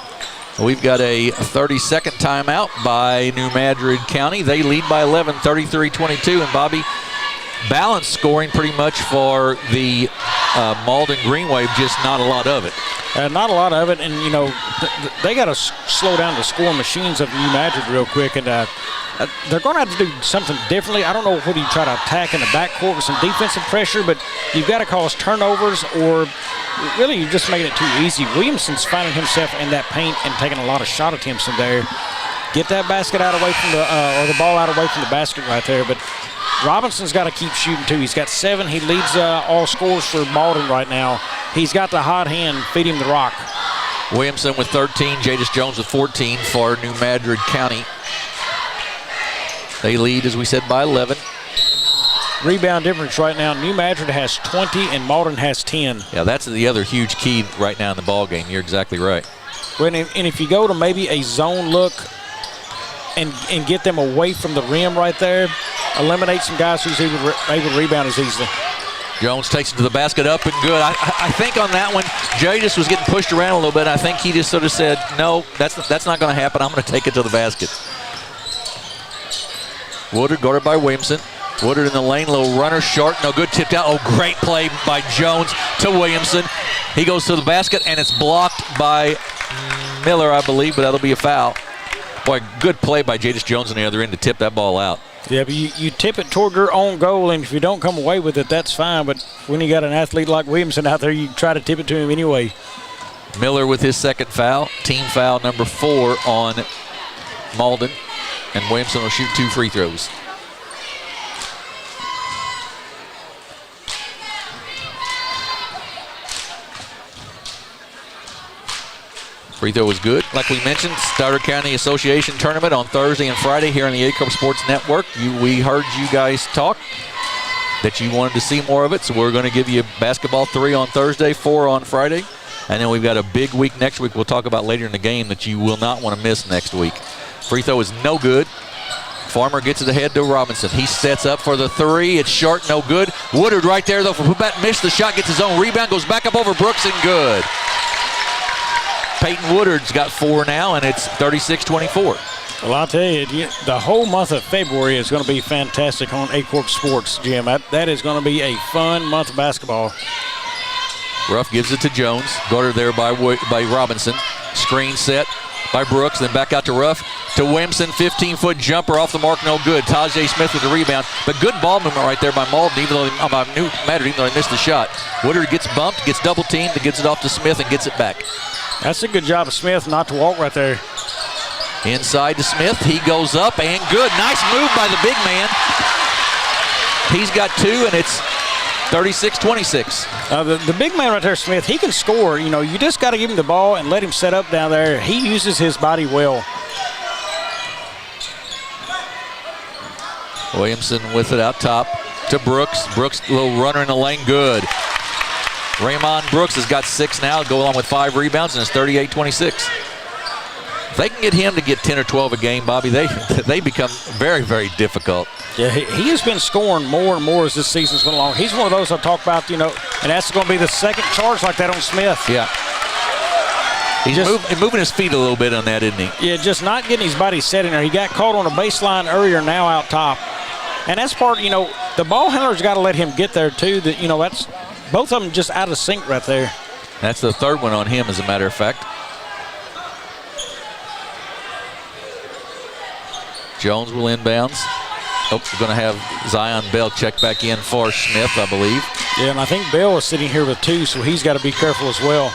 We've got a 30-second timeout by New Madrid County. They lead by 11, 33-22, and Bobby, balanced scoring pretty much for the Malden Greenwave, just not a lot of it. Not a lot of it, and you know, they got to slow down the scoring machines of New Madrid real quick, and they're going to have to do something differently. I don't know whether you try to attack in the backcourt with some defensive pressure, but you've got to cause turnovers, or really you're just making it too easy. Williamson's finding himself in that paint and taking a lot of shot attempts in there. Get that basket out away from the, or the ball out away from the basket right there, but Robinson's got to keep shooting, too. He's got 7. He leads all scores for Malden right now. He's got the hot hand. Feed him the rock. Williamson with 13, Jadis Jones with 14 for New Madrid County. They lead, as we said, by 11. Rebound difference right now. New Madrid has 20 and Malden has 10. Yeah, that's the other huge key right now in the ball game. You're exactly right. And if you go to maybe a zone look and get them away from the rim right there, eliminate some guys who's able to rebound as easily. Jones takes it to the basket, up and good. I think on that one, Jadis was getting pushed around a little bit. I think he just sort of said, no, that's not going to happen. I'm going to take it to the basket. Woodard guarded by Williamson. Woodard in the lane, little runner, short, no good, tipped out. Oh, great play by Jones to Williamson. He goes to the basket, and it's blocked by Miller, I believe, but that'll be a foul. Boy, good play by Jadis Jones on the other end to tip that ball out. Yeah, but you tip it toward your own goal, and if you don't come away with it, that's fine. But when you got an athlete like Williamson out there, you try to tip it to him anyway. Miller with his second foul, team foul number 4 on Malden, and Williamson will shoot 2 free throws. Free throw was good. Like we mentioned, Starter County Association Tournament on Thursday and Friday here on the Aycorp Sports Network. We heard you guys talk that you wanted to see more of it, so we're going to give you basketball 3 on Thursday, 4 on Friday. And then we've got a big week next week we'll talk about later in the game that you will not want to miss next week. Free throw is no good. Farmer gets it ahead to Robinson. He sets up for the 3. It's short, no good. Woodard right there, though, for putback, missed the shot, gets his own rebound, goes back up over Brooks and good. Peyton Woodard's got 4 now, and it's 36-24. Well, I'll tell you, the whole month of February is going to be fantastic on Aycorp Sports, Jim. That is going to be a fun month of basketball. Ruff gives it to Jones. Guarded there by Robinson. Screen set by Brooks, then back out to Ruff. To Williamson, 15-foot jumper off the mark, no good. Tajay Smith with the rebound. But good ball movement right there by Malden, even though they missed the shot. Woodard gets bumped, gets double-teamed, and gets it off to Smith and gets it back. That's a good job of Smith not to walk right there. Inside to Smith. He goes up and good. Nice move by the big man. He's got 2, and it's 36-26. The big man right there, Smith, he can score. You know, you just got to give him the ball and let him set up down there. He uses his body well. Williamson with it out top to Brooks. Brooks, little runner in the lane, good. Raymond Brooks has got 6 now, go along with 5 rebounds, and it's 38-26. If they can get him to get 10 or 12 a game, Bobby, they become very, very difficult. Yeah, he has been scoring more and more as this season's went along. He's one of those I talk about, and that's going to be the second charge like that on Smith. Yeah. He's moving his feet a little bit on that, isn't he? Yeah, just not getting his body set in there. He got caught on a baseline earlier, now out top. And that's part, the ball handler's got to let him get there, too. That's both of them just out of sync right there. That's the 3rd one on him, as a matter of fact. Jones will inbounds. We're going to have Zion Bell check back in for Smith, I believe. Yeah, and I think Bell is sitting here with 2, so he's got to be careful as well.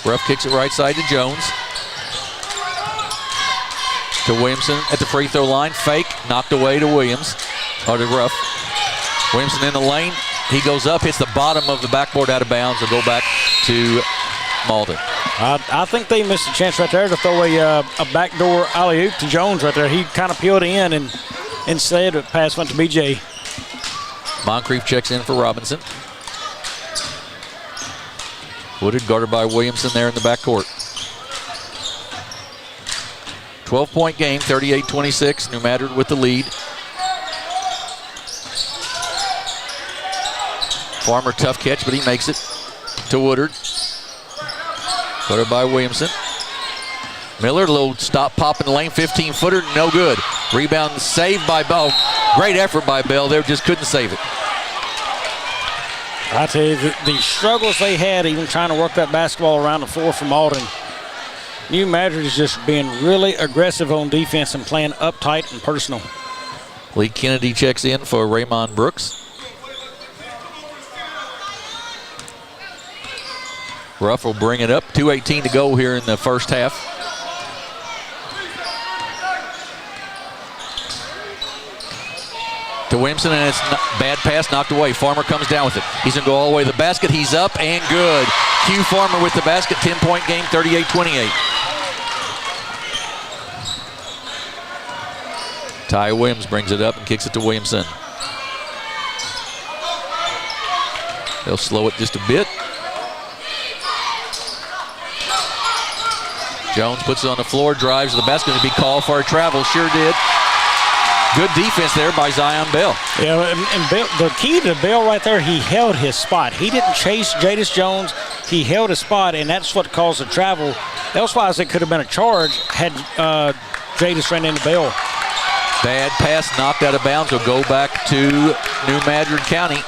Ruff kicks it right side to Jones. To Williamson at the free throw line. Fake, knocked away to Williams, or to Ruff. Williamson in the lane. He goes up, hits the bottom of the backboard out of bounds. Will go back to Malden. I think they missed a chance right there to throw a backdoor alley-oop to Jones right there. He kind of peeled in, and instead the pass went to BJ. Moncrief checks in for Robinson. Woodard guarded by Williamson there in the backcourt. 12-point game, 38-26. New Madrid with the lead. Farmer, tough catch, but he makes it to Woodard. Guarded by Williamson. Miller, little stop pop in the lane, 15-footer, no good. Rebound saved by Bell. Great effort by Bell there, just couldn't save it. I tell you, the struggles they had even trying to work that basketball around the floor for Malden. New Madrid is just being really aggressive on defense and playing uptight and personal. Lee Kennedy checks in for Raymond Brooks. Ruff will bring it up. 2:18 to go here in the first half. To Williamson, and it's bad pass knocked away. Farmer comes down with it. He's going to go all the way to the basket. He's up and good. Hugh Farmer with the basket. 10-point game, 38-28. Ty Williams brings it up and kicks it to Williamson. They'll slow it just a bit. Jones puts it on the floor, drives to the basket. To be called for a travel. Sure did. Good defense there by Zion Bell. Yeah, and Bell, the key to Bell right there, he held his spot. He didn't chase Jadis Jones. He held his spot, and that's what caused the travel. Elsewise, it could have been a charge had Jadis ran into Bell. Bad pass knocked out of bounds. Will go back to New Madrid County.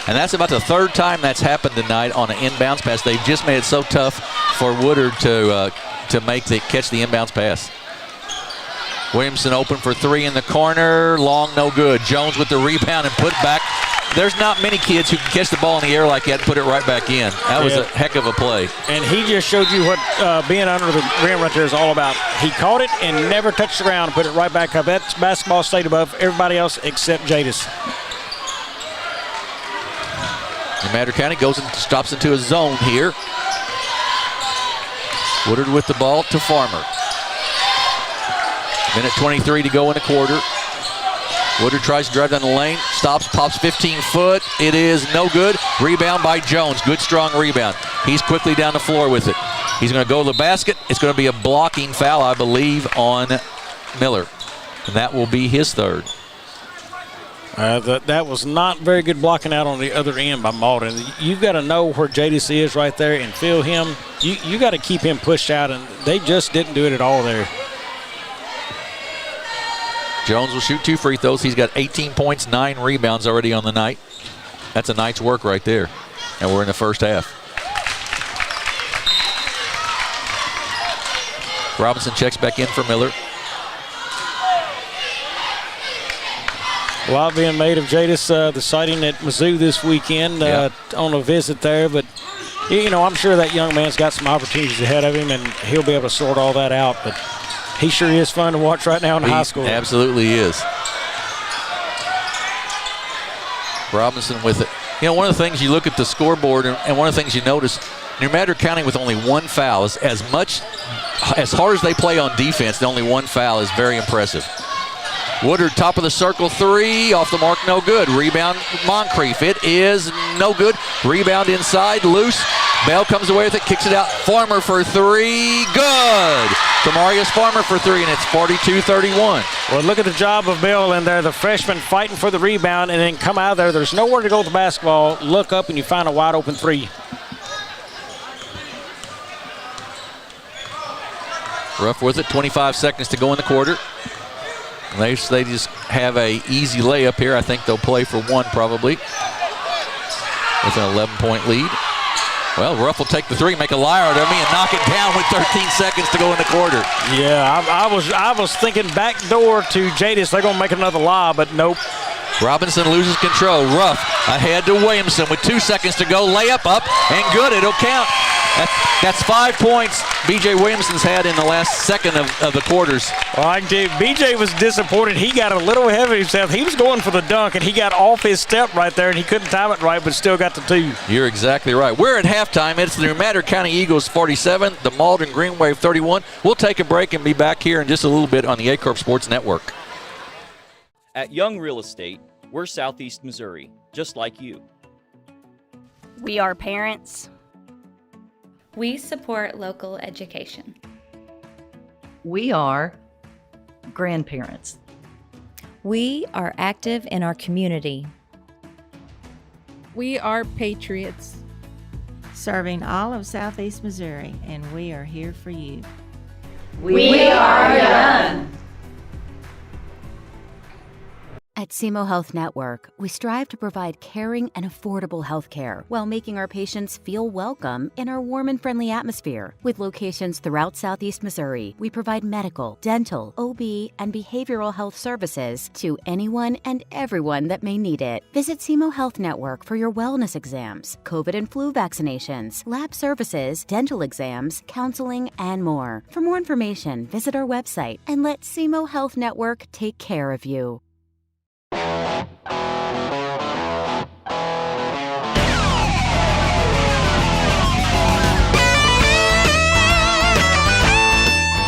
And that's about the third time that's happened tonight on an inbounds pass. They've just made it so tough for Woodard to catch the inbounds pass. Williamson open for three in the corner. Long, no good. Jones with the rebound and put back. There's not many kids who can catch the ball in the air like that and put it right back in. That was a heck of a play. And he just showed you what being under the rim right there is all about. He caught it and never touched the ground and put it right back up. That basketball stayed above everybody else except Jadis. New Madrid County goes and stops into a zone here. Woodard with the ball to Farmer. Minute 23 to go in the quarter. Woodard tries to drive down the lane, stops, pops 15-foot. It is no good. Rebound by Jones. Good, strong rebound. He's quickly down the floor with it. He's going to go to the basket. It's going to be a blocking foul, I believe, on Miller. And that will be his third. That was not very good blocking out on the other end by Malden. You've got to know where Jadis is right there and feel him. You got to keep him pushed out, and they just didn't do it at all there. Jones will shoot 2 free throws. He's got 18 points, 9 rebounds already on the night. That's a night's work right there. And we're in the first half. Robinson checks back in for Miller. A lot being made of Jadis, the sighting at Mizzou this weekend on a visit there. But, you know, I'm sure that young man's got some opportunities ahead of him, and he'll be able to sort all that out. But he sure is fun to watch right now in high school. Absolutely is. Robinson with it. You know, one of the things you look at the scoreboard, and one of the things you notice, New Madrid County with only 1 foul, is as hard as they play on defense, the only 1 foul is very impressive. Woodard, top of the circle, 3, off the mark, no good. Rebound, Moncrief, it is no good. Rebound inside, loose. Bell comes away with it, kicks it out. Farmer for 3, good. Demarius Farmer for 3, and it's 42-31. Well, look at the job of Bell in there, the freshman fighting for the rebound, and then come out of there. There's nowhere to go with the basketball. Look up, and you find a wide open 3. Ruff with it, 25 seconds to go in the quarter. They just have a easy layup here. I think they'll play for 1 probably with an 11-point lead. Well, Ruff will take the 3, make a liar out of me, and knock it down with 13 seconds to go in the quarter. Yeah, I was thinking back door to Jadis. They're going to make another lob, but nope. Robinson loses control. Ruff ahead to Williamson with 2 seconds to go. Layup up and good. It'll count. That's 5 points B.J. Williamson's had in the last second of the quarters. Well, I can tell you, B.J. was disappointed. He got a little ahead of himself. He was going for the dunk, and he got off his step right there, and he couldn't time it right, but still got the 2. You're exactly right. We're at halftime. It's the New Madrid County Eagles 47, the Malden Greenwave 31. We'll take a break and be back here in just a little bit on the Aycorp Sports Network. At Young Real Estate, we're Southeast Missouri, just like you. We are parents. We support local education. We are grandparents. We are active in our community. We are patriots. Serving all of Southeast Missouri, and we are here for you. We are done. At SEMO Health Network, we strive to provide caring and affordable health care while making our patients feel welcome in our warm and friendly atmosphere. With locations throughout Southeast Missouri, we provide medical, dental, OB, and behavioral health services to anyone and everyone that may need it. Visit SEMO Health Network for your wellness exams, COVID and flu vaccinations, lab services, dental exams, counseling, and more. For more information, visit our website and let SEMO Health Network take care of you.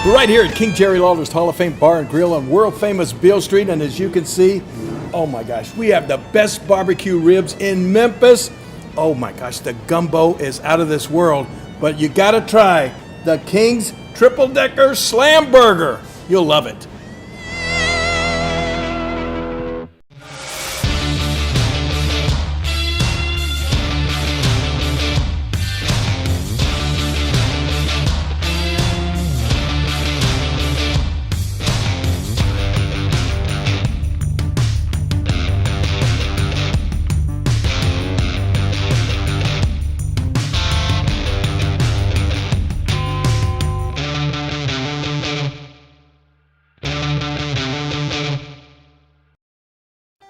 We're right here at King Jerry Lawler's Hall of Fame Bar and Grill on world-famous Beale Street, and as you can see, oh my gosh, we have the best barbecue ribs in Memphis. Oh my gosh, the gumbo is out of this world, but you gotta try the King's Triple Decker Slam Burger. You'll love it.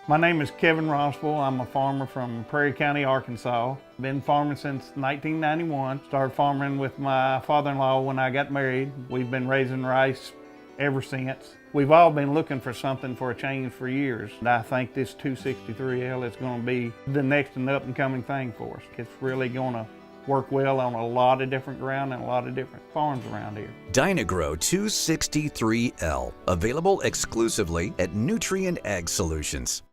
My name is Kevin Rossville. I'm a farmer from Prairie County, Arkansas. Been farming since 1991. Started farming with my father-in-law when I got married. We've been raising rice ever since. We've all been looking for something for a change for years. And I think this 263L is going to be the next and up-and-coming thing for us. It's really going to work well on a lot of different ground and a lot of different farms around here. Dynagrow 263L, available exclusively at Nutrient Ag Solutions.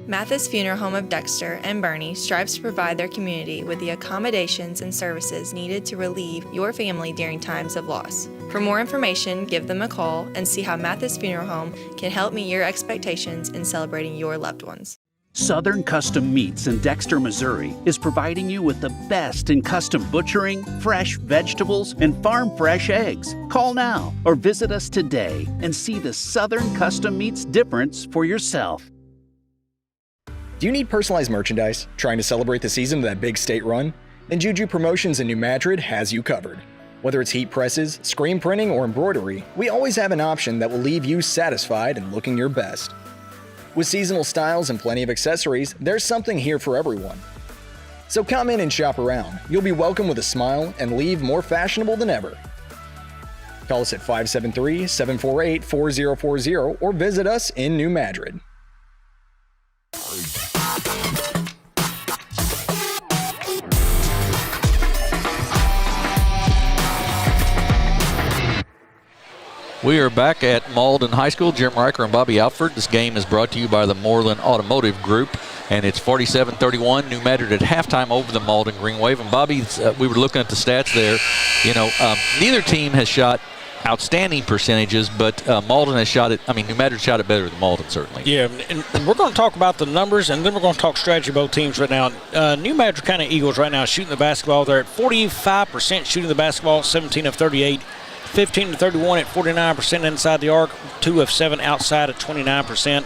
Mathis Funeral Home of Dexter and Bernie strives to provide their community with the accommodations and services needed to relieve your family during times of loss. For more information, give them a call and see how Mathis Funeral Home can help meet your expectations in celebrating your loved ones. Southern Custom Meats in Dexter, Missouri is providing you with the best in custom butchering, fresh vegetables, and farm fresh eggs. Call now or visit us today and see the Southern Custom Meats difference for yourself. Do you need personalized merchandise? Trying to celebrate the season of that big state run? Then Juju Promotions in New Madrid has you covered. Whether it's heat presses, screen printing, or embroidery, we always have an option that will leave you satisfied and looking your best. With seasonal styles and plenty of accessories, there's something here for everyone. So come in and shop around. You'll be welcome with a smile and leave more fashionable than ever. Call us at 573-748-4040 or visit us in New Madrid. We are back at Malden High School. Jim Riker and Bobby Alford. This game is brought to you by the Moreland Automotive Group, and it's 47-31. New Madrid at halftime over the Malden Greenwave. And Bobby, we were looking at the stats there. You know, neither team has shot outstanding percentages, but Malden has shot it. I mean, New Madrid shot it better than Malden, certainly. Yeah, and we're going to talk about the numbers, and then we're going to talk strategy of both teams right now. New Madrid County Eagles right now shooting the basketball. They're at 45% shooting the basketball, 17 of 38. 15-31 at 49% inside the arc, 2 of 7 outside at 29%,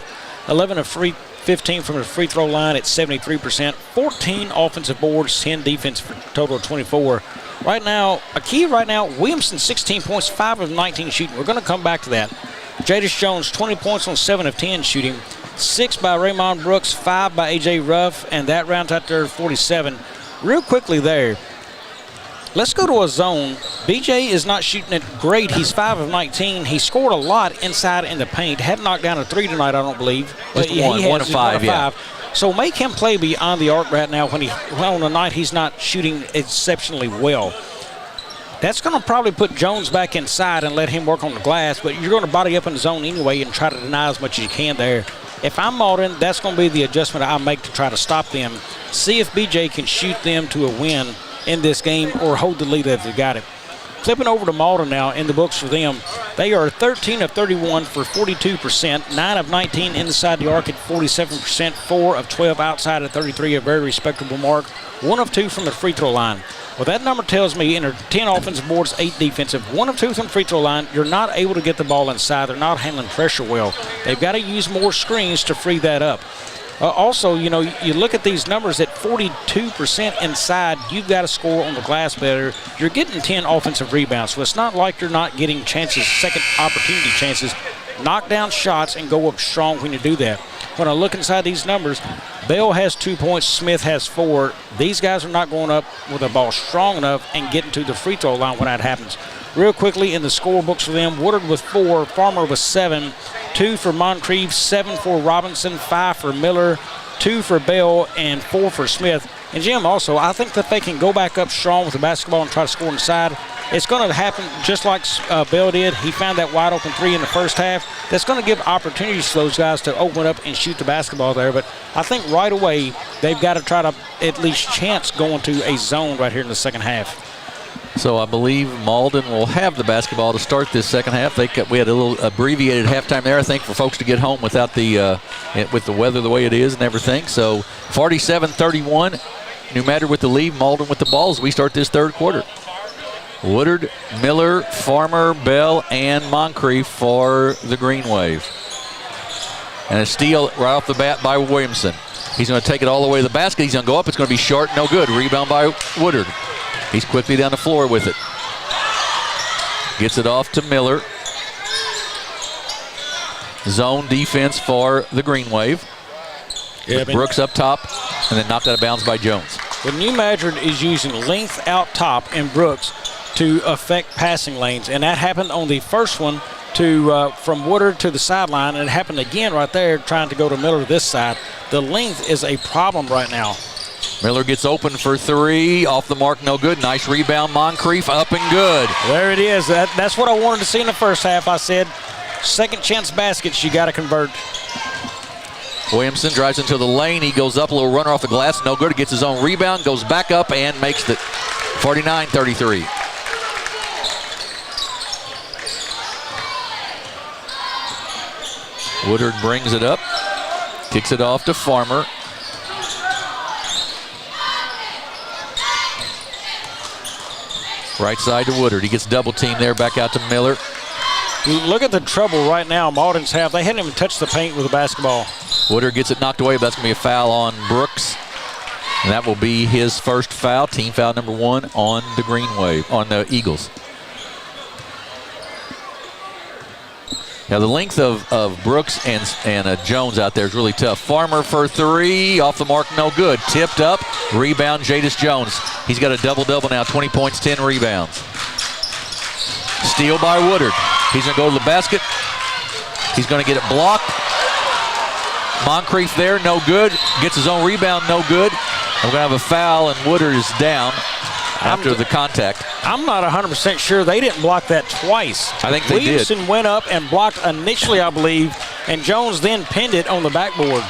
11 of 15 from the free throw line at 73%, 14 offensive boards, 10 defense for a total of 24. Right now, a key right now, Williamson 16 points, 5 of 19 shooting. We're going to come back to that. Jadis Jones 20 points on 7 of 10 shooting. 6 by Raymond Brooks, 5 by A.J. Ruff, and that rounds out their 47. Real quickly there, let's go to a zone. BJ is not shooting it great. He's 5 of 19. He scored a lot inside in the paint. Hadn't knocked down a 3 tonight, I don't believe. Just one of 5, yeah. So make him play beyond the arc right now when on the night he's not shooting exceptionally well. That's going to probably put Jones back inside and let him work on the glass, but you're going to body up in the zone anyway and try to deny as much as you can there. If I'm Malden, that's going to be the adjustment I make to try to stop them. See if BJ can shoot them to a win in this game or hold the lead if they got it. Flipping over to Malden now in the books for them. They are 13 of 31 for 42%, 9 of 19 inside the arc at 47%, 4 of 12 outside at 33, a very respectable mark, 1 of 2 from the free throw line. Well, that number tells me in 10 offensive boards, 8 defensive, 1 of 2 from the free throw line. You're not able to get the ball inside. They're not handling pressure well. They've got to use more screens to free that up. Also, you look at these numbers at 42% inside. You've got to score on the glass better. You're getting 10 offensive rebounds, so it's not like you're not getting chances, second opportunity chances. Knock down shots and go up strong when you do that. When I look inside these numbers, Bell has 2 points, Smith has 4. These guys are not going up with the ball strong enough and getting to the free throw line when that happens. Real quickly in the scorebooks for them, Woodard with 4, Farmer with 7, 2 for Moncrief, 7 for Robinson, 5 for Miller, 2 for Bell, and 4 for Smith. And Jim, also, I think that they can go back up strong with the basketball and try to score inside. It's going to happen just like Bell did. He found that wide open 3 in the first half. That's going to give opportunities to those guys to open up and shoot the basketball there. But I think right away they've got to try to at least chance going to a zone right here in the second half. So I believe Malden will have the basketball to start this second half. We had a little abbreviated halftime there, I think, for folks to get home without with the weather the way it is and everything. So 47-31, New Madrid with the lead, Malden with the ball as we start this third quarter. Woodard, Miller, Farmer, Bell, and Moncrief for the Greenwave. And a steal right off the bat by Williamson. He's going to take it all the way to the basket. He's going to go up. It's going to be short, no good. Rebound by Woodard. He's quickly down the floor with it. Gets it off to Miller. Zone defense for the Greenwave. Yeah, Brooks up top and then knocked out of bounds by Jones. The New Madrid is using length out top and Brooks to affect passing lanes, and that happened on the first one from Woodard to the sideline, and it happened again right there trying to go to Miller this side. The length is a problem right now. Miller gets open for 3, off the mark, no good. Nice rebound, Moncrief up and good. There it is. That's what I wanted to see in the first half. I said second chance baskets you got to convert. Williamson drives into the lane. He goes up, a little runner off the glass, no good. He gets his own rebound, goes back up and makes it 49-33. Woodard brings it up, kicks it off to Farmer. Right side to Woodard. He gets double teamed there, back out to Miller. Look at the trouble right now Malden's have. They hadn't even touched the paint with the basketball. Woodard gets it knocked away, but that's going to be a foul on Brooks. And that will be his first foul, team foul number 1 on the Greenwave, on the Eagles. Now the length of Brooks and Jones out there is really tough. Farmer for 3, off the mark, no good. Tipped up, rebound Jadis Jones. He's got a double-double now, 20 points, 10 rebounds. Steal by Woodard. He's going to go to the basket. He's going to get it blocked. Moncrief there, no good. Gets his own rebound, no good. We're going to have a foul, and Woodard is down after the contact. I'm not 100% sure they didn't block that twice. I think they Williamson did. Went up and blocked initially, I believe, and Jones then pinned it on the backboard.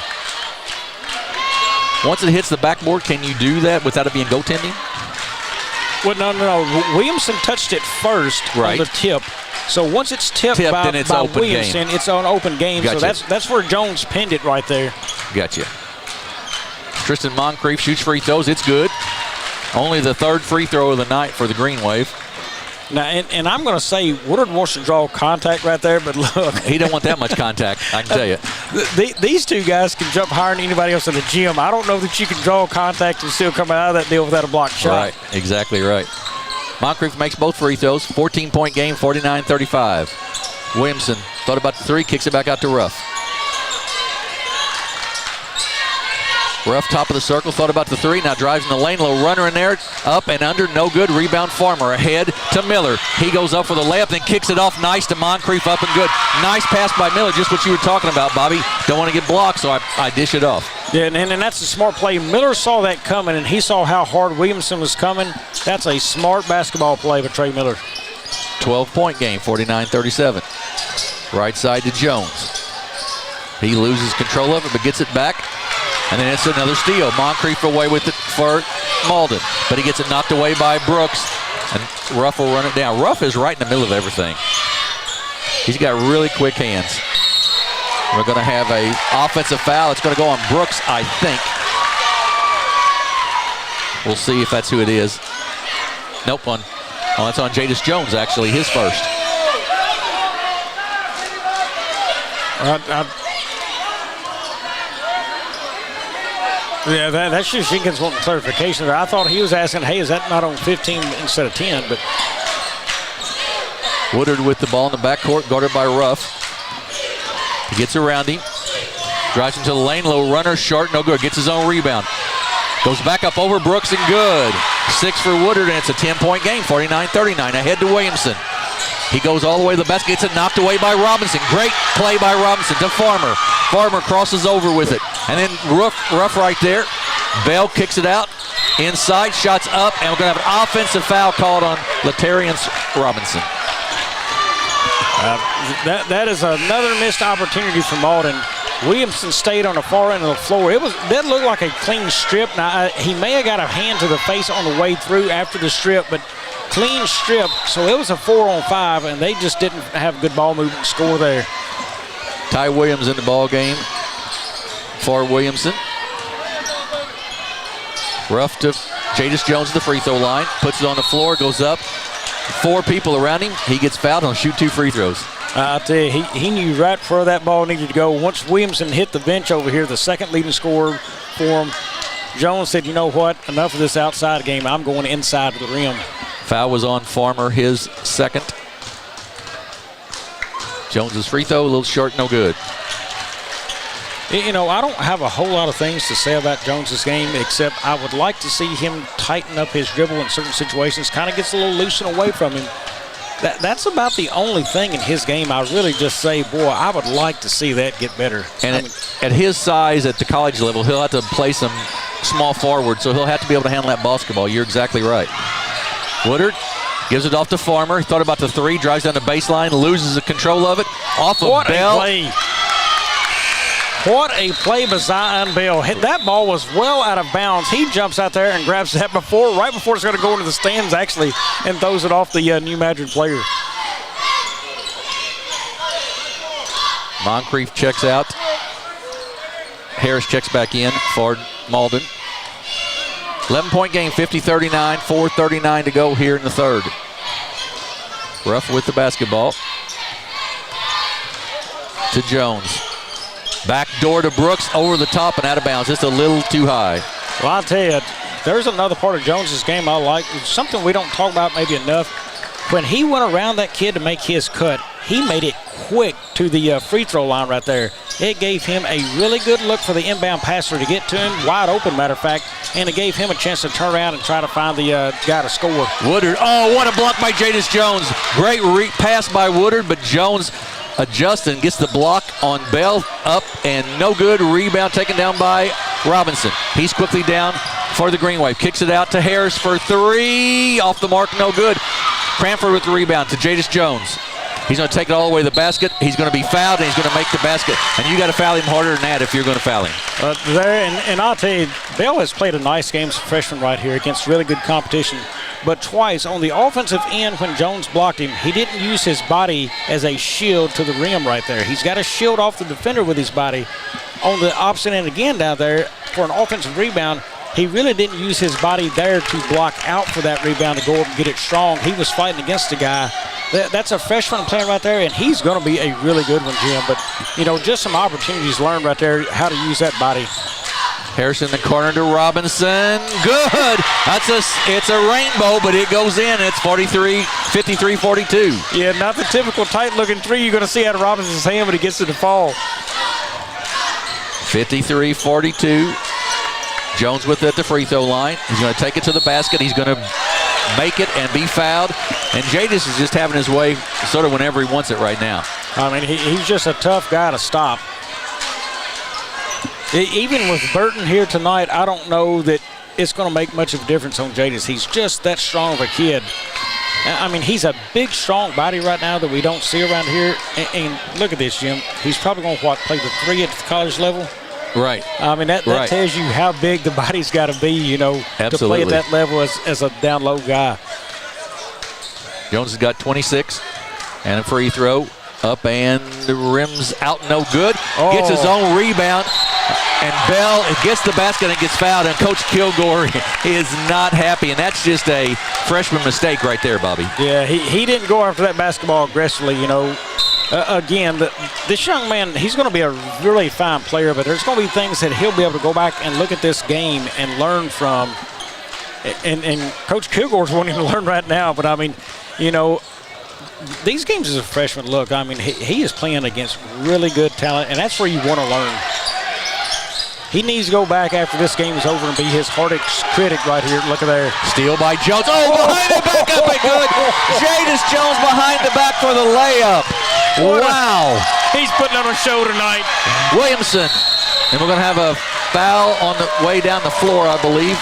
Once it hits the backboard, can you do that without it being goaltending? Well, no. Williamson touched it first on the tip. So once it's tipped by Williamson, it's an open game. Gotcha. So that's where Jones pinned it right there. Gotcha. Tristan Moncrief shoots free throws. It's good. Only the third free throw of the night for the Greenwave. Now, and I'm going to say Woodard wants to draw contact right there, but look. He don't want that much contact, I can tell you. These two guys can jump higher than anybody else in the gym. I don't know that you can draw contact and still come out of that deal without a blocked shot. Right, exactly right. Moncrief makes both free throws. 14-point game, 49-35. Williamson thought about the 3, kicks it back out to Ruff. Ruff top of the circle, thought about the three, now drives in the lane, little runner in there, up and under, no good, rebound Farmer, ahead to Miller. He goes up for the layup, then kicks it off nice to Moncrief, up and good. Nice pass by Miller, just what you were talking about, Bobby. Don't want to get blocked, so I dish it off. Yeah, and that's a smart play. Miller saw that coming, and he saw how hard Williamson was coming. That's a smart basketball play by Trey Miller. 12-point game, 49-37. Right side to Jones. He loses control of it, but gets it back. And then it's another steal. Moncrief away with it for Malden. But he gets it knocked away by Brooks. And Ruff will run it down. Ruff is right in the middle of everything. He's got really quick hands. We're going to have an offensive foul. It's going to go on Brooks, I think. We'll see if that's who it is. Nope, Oh, that's on Jadis Jones, actually, his first. Yeah, that's just Jenkins wanting clarification there. I thought he was asking, hey, is that not on 15 instead of 10? But Woodard with the ball in the backcourt, guarded by Ruff. He gets around him, drives into the lane, low runner, short, no good. Gets his own rebound. Goes back up over Brooks and good. 6 for Woodard, and it's a 10-point game, 49-39. Ahead to Williamson. He goes all the way to the basket, gets it knocked away by Robinson. Great play by Robinson to Farmer. Farmer crosses over with it. And then Ruff right there. Bell kicks it out. Inside, shots up, and we're going to have an offensive foul called on Latarian Robinson. That is another missed opportunity for Malden. Williamson stayed on the far end of the floor. That looked like a clean strip. Now, he may have got a hand to the face on the way through after the strip, but clean strip. So it was a 4-on-5, and they just didn't have good ball movement score there. Ty Williams in the ball game for Williamson. Ruff to Jadis Jones at the free throw line. Puts it on the floor, goes up. 4 people around him. He gets fouled and he'll shoot 2 free throws. I tell you, he knew right where that ball needed to go. Once Williamson hit the bench over here, the second leading scorer for him, Jones said, you know what, enough of this outside game. I'm going inside of the rim. Foul was on Farmer, his second. Jones's free throw, a little short, no good. You know, I don't have a whole lot of things to say about Jones's game, except I would like to see him tighten up his dribble in certain situations. Kind of gets a little loose and away from him. That's about the only thing in his game I really just say, boy, I would like to see that get better. And at his size, at the college level, he'll have to play some small forward, so he'll have to be able to handle that basketball. You're exactly right. Woodard gives it off to Farmer. He thought about the three, drives down the baseline, loses the control of it. Off of Bell. What a play by Zion Bell. That ball was well out of bounds. He jumps out there and grabs that right before it's going to go into the stands, actually, and throws it off the New Madrid player. Moncrief checks out. Harris checks back in for Malden. 11-point game, 50-39, 4:39 to go here in the third. Ruff with the basketball. To Jones. Back door to Brooks, over the top and out of bounds. Just a little too high. Well, I'll tell you, there's another part of Jones's game I like. It's something we don't talk about maybe enough. When he went around that kid to make his cut, he made it quick to the free throw line right there. It gave him a really good look for the inbound passer to get to him, wide open, matter of fact, and it gave him a chance to turn around and try to find the guy to score. Woodard, oh, what a block by Jadis Jones. Great pass by Woodard, but Jones Justin gets the block on Bell, up and no good. Rebound taken down by Robinson. He's quickly down for the Greenwave. Kicks it out to Harris for three. Off the mark, no good. Cranford with the rebound to Jadis Jones. He's going to take it all the way to the basket. He's going to be fouled, and he's going to make the basket. And you got to foul him harder than that if you're going to foul him. And I'll tell you, Bell has played a nice game as a freshman right here against really good competition. But twice on the offensive end when Jones blocked him, he didn't use his body as a shield to the rim right there. He's got to shield off the defender with his body. On the opposite end again down there for an offensive rebound, he really didn't use his body there to block out for that rebound to go up and get it strong. He was fighting against the guy. That's a freshman playing right there, and he's going to be a really good one, Jim. But, you know, just some opportunities learned right there how to use that body. Harris in the corner to Robinson. Good. It's a rainbow, but it goes in. It's 53-42. Yeah, not the typical tight-looking three you're going to see out of Robinson's hand when he gets to the fall. 53-42. Jones with it at the free throw line. He's going to take it to the basket. He's going to make it and be fouled. And Jadis is just having his way sort of whenever he wants it right now. I mean, he's just a tough guy to stop. Even with Burton here tonight, I don't know that it's going to make much of a difference on Jadis. He's just that strong of a kid. I mean, he's a big, strong body right now that we don't see around here. And look at this, Jim. He's probably going to, play the 3 at the college level? Right. I mean, that tells you how big the body's got to be, Absolutely. to play at that level as a down low guy. Jones has got 26 and a free throw. Up and the rim's out, no good. Gets his own rebound, and Bell gets the basket and gets fouled, and Coach Kilgore is not happy, and that's just a freshman mistake right there, Bobby. Yeah, he didn't go after that basketball aggressively, Again, this young man, he's going to be a really fine player, but there's going to be things that he'll be able to go back and look at this game and learn from. And Coach Kilgore's wanting to learn right now, but I mean, these games as a freshman, look, I mean, he is playing against really good talent, and that's where you want to learn. He needs to go back after this game is over and be his hardest critic right here. Look at there. Steal by Jones. Oh, behind the back up and good. Jadis Jones behind the back for the layup. Wow. He's putting on a show tonight. Williamson. And we're going to have a foul on the way down the floor, I believe.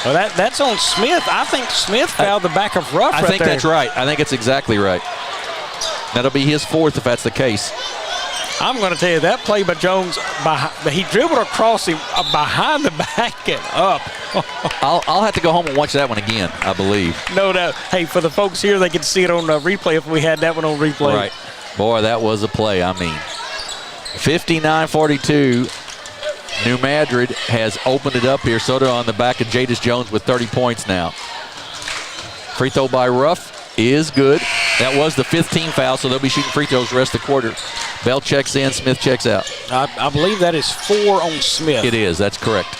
Well, that's on Smith. I think Smith fouled the back of Ruff I think that's right. I think it's exactly right. That'll be his 4th if that's the case. I'm going to tell you, that play by Jones, he dribbled across him behind the back and up. I'll have to go home and watch that one again, I believe. No doubt. Hey, for the folks here, they can see it on replay if we had that one on replay. Right. Boy, that was a play, 59-42. New Madrid has opened it up here. Soto on the back of Jadis Jones with 30 points now. Free throw by Ruff is good. That was the 5th team foul, so they'll be shooting free throws the rest of the quarter. Bell checks in, Smith checks out. I believe that is 4 on Smith. It is, that's correct.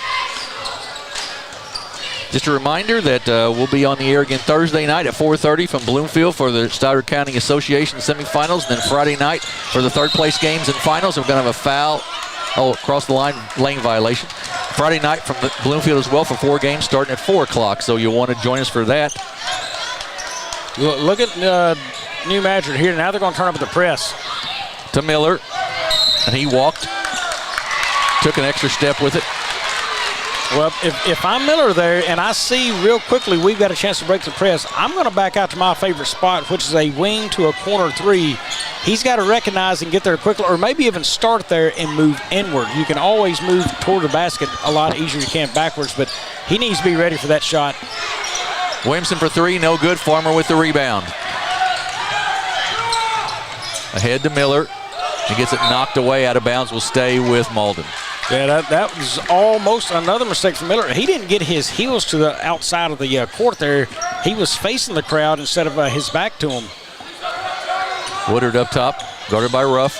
Just a reminder that we'll be on the air again Thursday night at 4:30 from Bloomfield for the Stoddard County Association semifinals, and then Friday night for the 3rd place games and finals. We're going to have a foul. Across the line, lane violation. Friday night from Bloomfield as well for 4 games starting at 4 o'clock, so you'll want to join us for that. Look at New Madrid here. Now they're going to turn up at the press. To Miller, and he walked. Took an extra step with it. Well, if I'm Miller there and I see real quickly we've got a chance to break the press, I'm going to back out to my favorite spot, which is a wing to a corner 3. He's got to recognize and get there quickly, or maybe even start there and move inward. You can always move toward the basket a lot easier than you can backwards, but he needs to be ready for that shot. Williamson for 3, no good. Farmer with the rebound. Ahead to Miller. He gets it knocked away out of bounds. Will stay with Malden. Yeah, that was almost another mistake from Miller. He didn't get his heels to the outside of the court there. He was facing the crowd instead of his back to him. Woodard up top, guarded by Ruff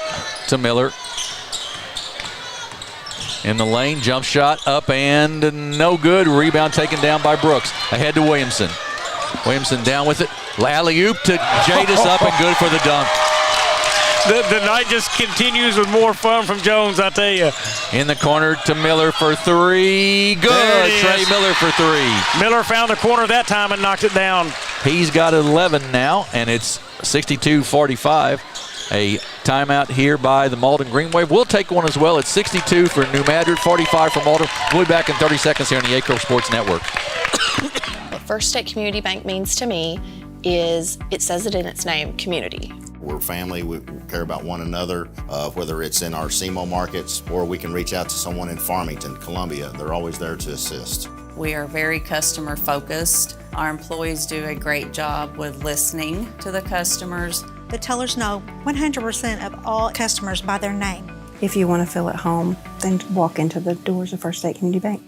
to Miller. In the lane, jump shot up and no good. Rebound taken down by Brooks. Ahead to Williamson. Williamson down with it. Alley-oop to Jadis up and good for the dunk. The night just continues with more fun from Jones, I tell you. In the corner to Miller for 3. Good. Trey Miller for 3. Miller found the corner that time and knocked it down. He's got 11 now, and it's 62-45. A timeout here by the Malden Greenwave. We'll take one as well. It's 62 for New Madrid, 45 for Malden. We'll be back in 30 seconds here on the Aycorp Sports Network. What First State Community Bank means to me is, it says it in its name, community. We're family, we care about one another, whether it's in our SEMO markets or we can reach out to someone in Farmington, Columbia. They're always there to assist. We are very customer focused. Our employees do a great job with listening to the customers. The tellers know 100% of all customers by their name. If you want to feel at home, then walk into the doors of First State Community Bank.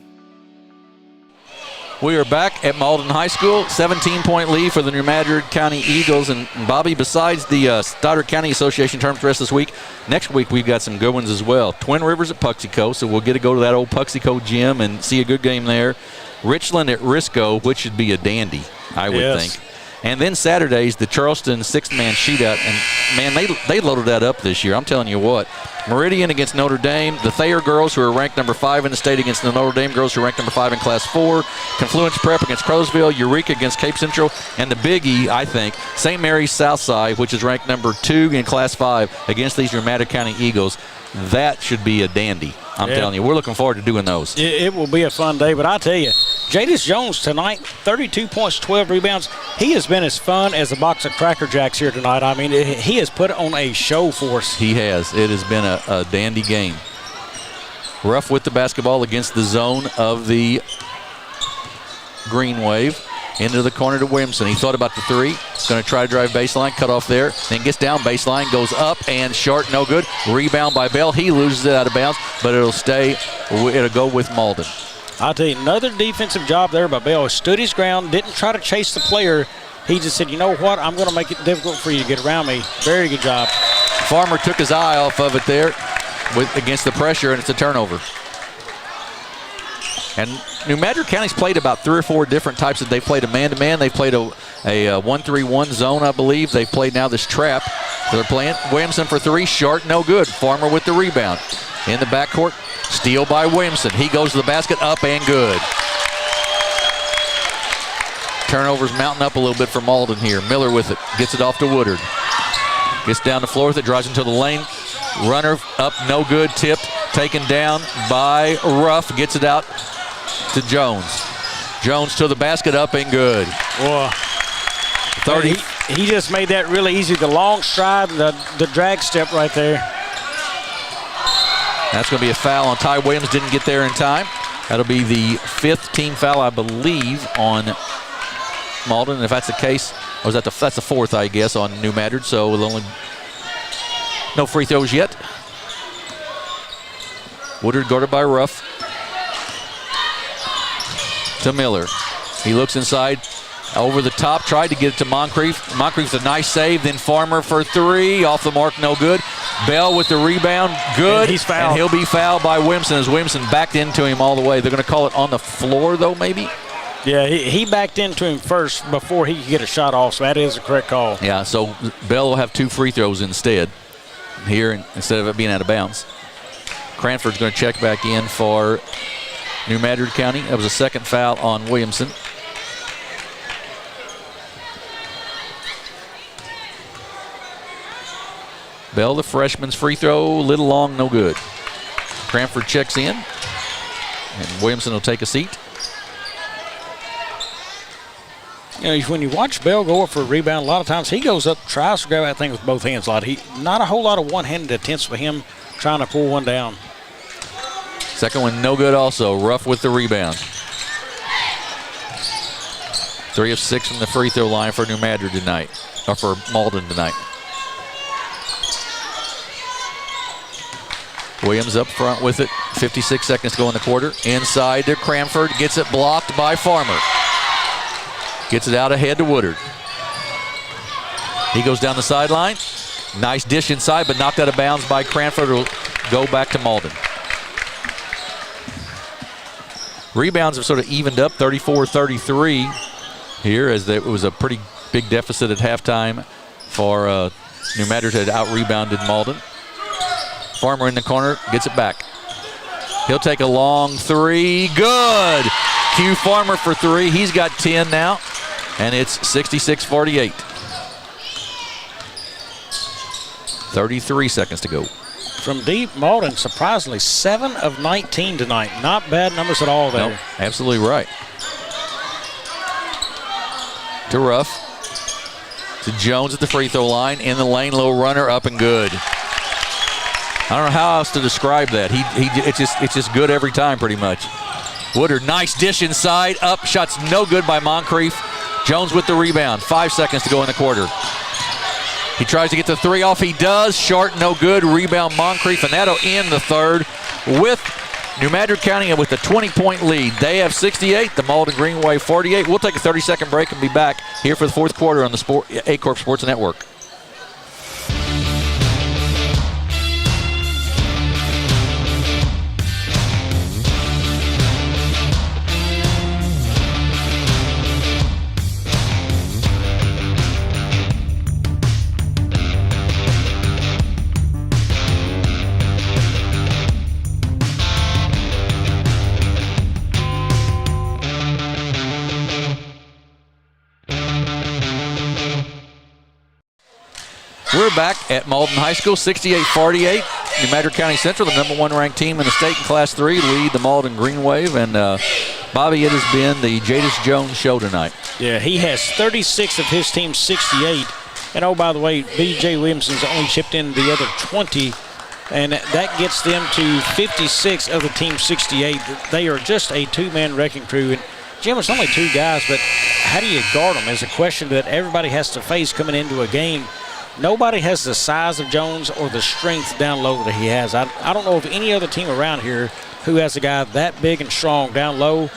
We are back at Malden High School. 17-point lead for the New Madrid County Eagles. And Bobby, besides the Stoddard County Association tournament rest this week, next week we've got some good ones as well. Twin Rivers at Puxico, so we'll get to go to that old Puxico gym and see a good game there. Richland at Risco, which should be a dandy, I would think. And then Saturday's the Charleston six-man shootout. And, man, they loaded that up this year. I'm telling you what. Meridian against Notre Dame. The Thayer girls, who are ranked number 5 in the state, against the Notre Dame girls, who are ranked number 5 in Class 4. Confluence Prep against Crothersville. Eureka against Cape Central. And the biggie, I think, St. Mary's Southside, which is ranked number 2 in Class 5, against these New Madrid County Eagles. That should be a dandy. I'm telling you. We're looking forward to doing those. It will be a fun day. But I tell you, Jadis Jones tonight, 32 points, 12 rebounds. He has been as fun as a box of Cracker Jacks here tonight. I mean, he has put on a show for us. He has. It has been a dandy game. Ruff with the basketball against the zone of the Greenwave. Into the corner to Williamson. He thought about the three. Going to try to drive baseline. Cut off there. Then gets down baseline. Goes up and short. No good. Rebound by Bell. He loses it out of bounds, but it'll stay. It'll go with Malden. I'll tell you, another defensive job there by Bell. Stood his ground. Didn't try to chase the player. He just said, you know what? I'm going to make it difficult for you to get around me. Very good job. Farmer took his eye off of it there against the pressure, and it's a turnover. And New Madrid County's played about 3 or 4 different types. They've played a man-to-man. They've played a 1-3-1 zone, I believe. They've played now this trap. They're playing Williamson for 3, short, no good. Farmer with the rebound. In the backcourt, steal by Williamson. He goes to the basket, up and good. Turnovers mounting up a little bit for Malden here. Miller with it, gets it off to Woodard. Gets down the floor with it, drives into the lane. Runner up, no good, tipped, taken down by Ruff. Gets it out to Jones. Jones to the basket, up and good. Boy, 30. He just made that really easy. The long stride, the drag step right there. That's going to be a foul on Ty Williams. Didn't get there in time. That'll be the 5th team foul, I believe, on Malden. And if that's the case, or that's the 4th, I guess, on New Madrid. So we'll only no free throws yet. Woodard guarded by Ruff. To Miller. He looks inside. Over the top. Tried to get it to Moncrief. Moncrief's a nice save. Then Farmer for 3. Off the mark. No good. Bell with the rebound. Good. And he's fouled. And he'll be fouled by Williamson as Williamson backed into him all the way. They're going to call it on the floor, though, maybe? Yeah, he backed into him first before he could get a shot off, so that is a correct call. Yeah, so Bell will have 2 free throws instead here instead of it being out of bounds. Cranford's going to check back in for New Madrid County. That was a 2nd foul on Williamson. Bell, the freshman's free throw, a little long, no good. Cranford checks in, and Williamson will take a seat. You know, when you watch Bell go up for a rebound, a lot of times he goes up, tries to grab that thing with both hands. Not a whole lot of one-handed attempts for him trying to pull one down. Second one, no good also. Ruff with the rebound. 3 of 6 from the free throw line for New Madrid tonight, or for Malden tonight. Williams up front with it. 56 seconds to go in the quarter. Inside to Cranford. Gets it blocked by Farmer. Gets it out ahead to Woodard. He goes down the sideline. Nice dish inside, but knocked out of bounds by Cranford. Will go back to Malden. Rebounds have sort of evened up, 34-33 here, as it was a pretty big deficit at halftime for New Madrid had out-rebounded Malden. Farmer in the corner, gets it back. He'll take a long 3. Good! Q Farmer for 3. He's got 10 now, and it's 66-48. 33 seconds to go. From deep, Malden, surprisingly, 7 of 19 tonight. Not bad numbers at all there. Nope, absolutely right. To Ruff. To Jones at the free throw line. In the lane, little runner, up and good. I don't know how else to describe that. It's just good every time, pretty much. Woodard, nice dish inside. Up, shots no good by Moncrief. Jones with the rebound. 5 seconds to go in the quarter. He tries to get the 3 off. He does. Short, no good. Rebound Moncrief, and that'll end the third with New Madrid County with a 20-point lead. They have 68. The Malden Greenwave 48. We'll take a 30-second break and be back here for the 4th quarter on the Aycorp Sports Network. We're back at Malden High School, 68-48. New Madrid County Central, the number 1 ranked team in the state in Class 3, lead the Malden Greenwave. And Bobby, it has been the Jadis Jones show tonight. Yeah, he has 36 of his team's 68. And oh, by the way, B.J. Williamson's only chipped in the other 20. And that gets them to 56 of the team's 68. They are just a two-man wrecking crew. And Jim, it's only 2 guys, but how do you guard them is a question that everybody has to face coming into a game. Nobody has the size of Jones or the strength down low that he has. I don't know of any other team around here who has a guy that big and strong down low.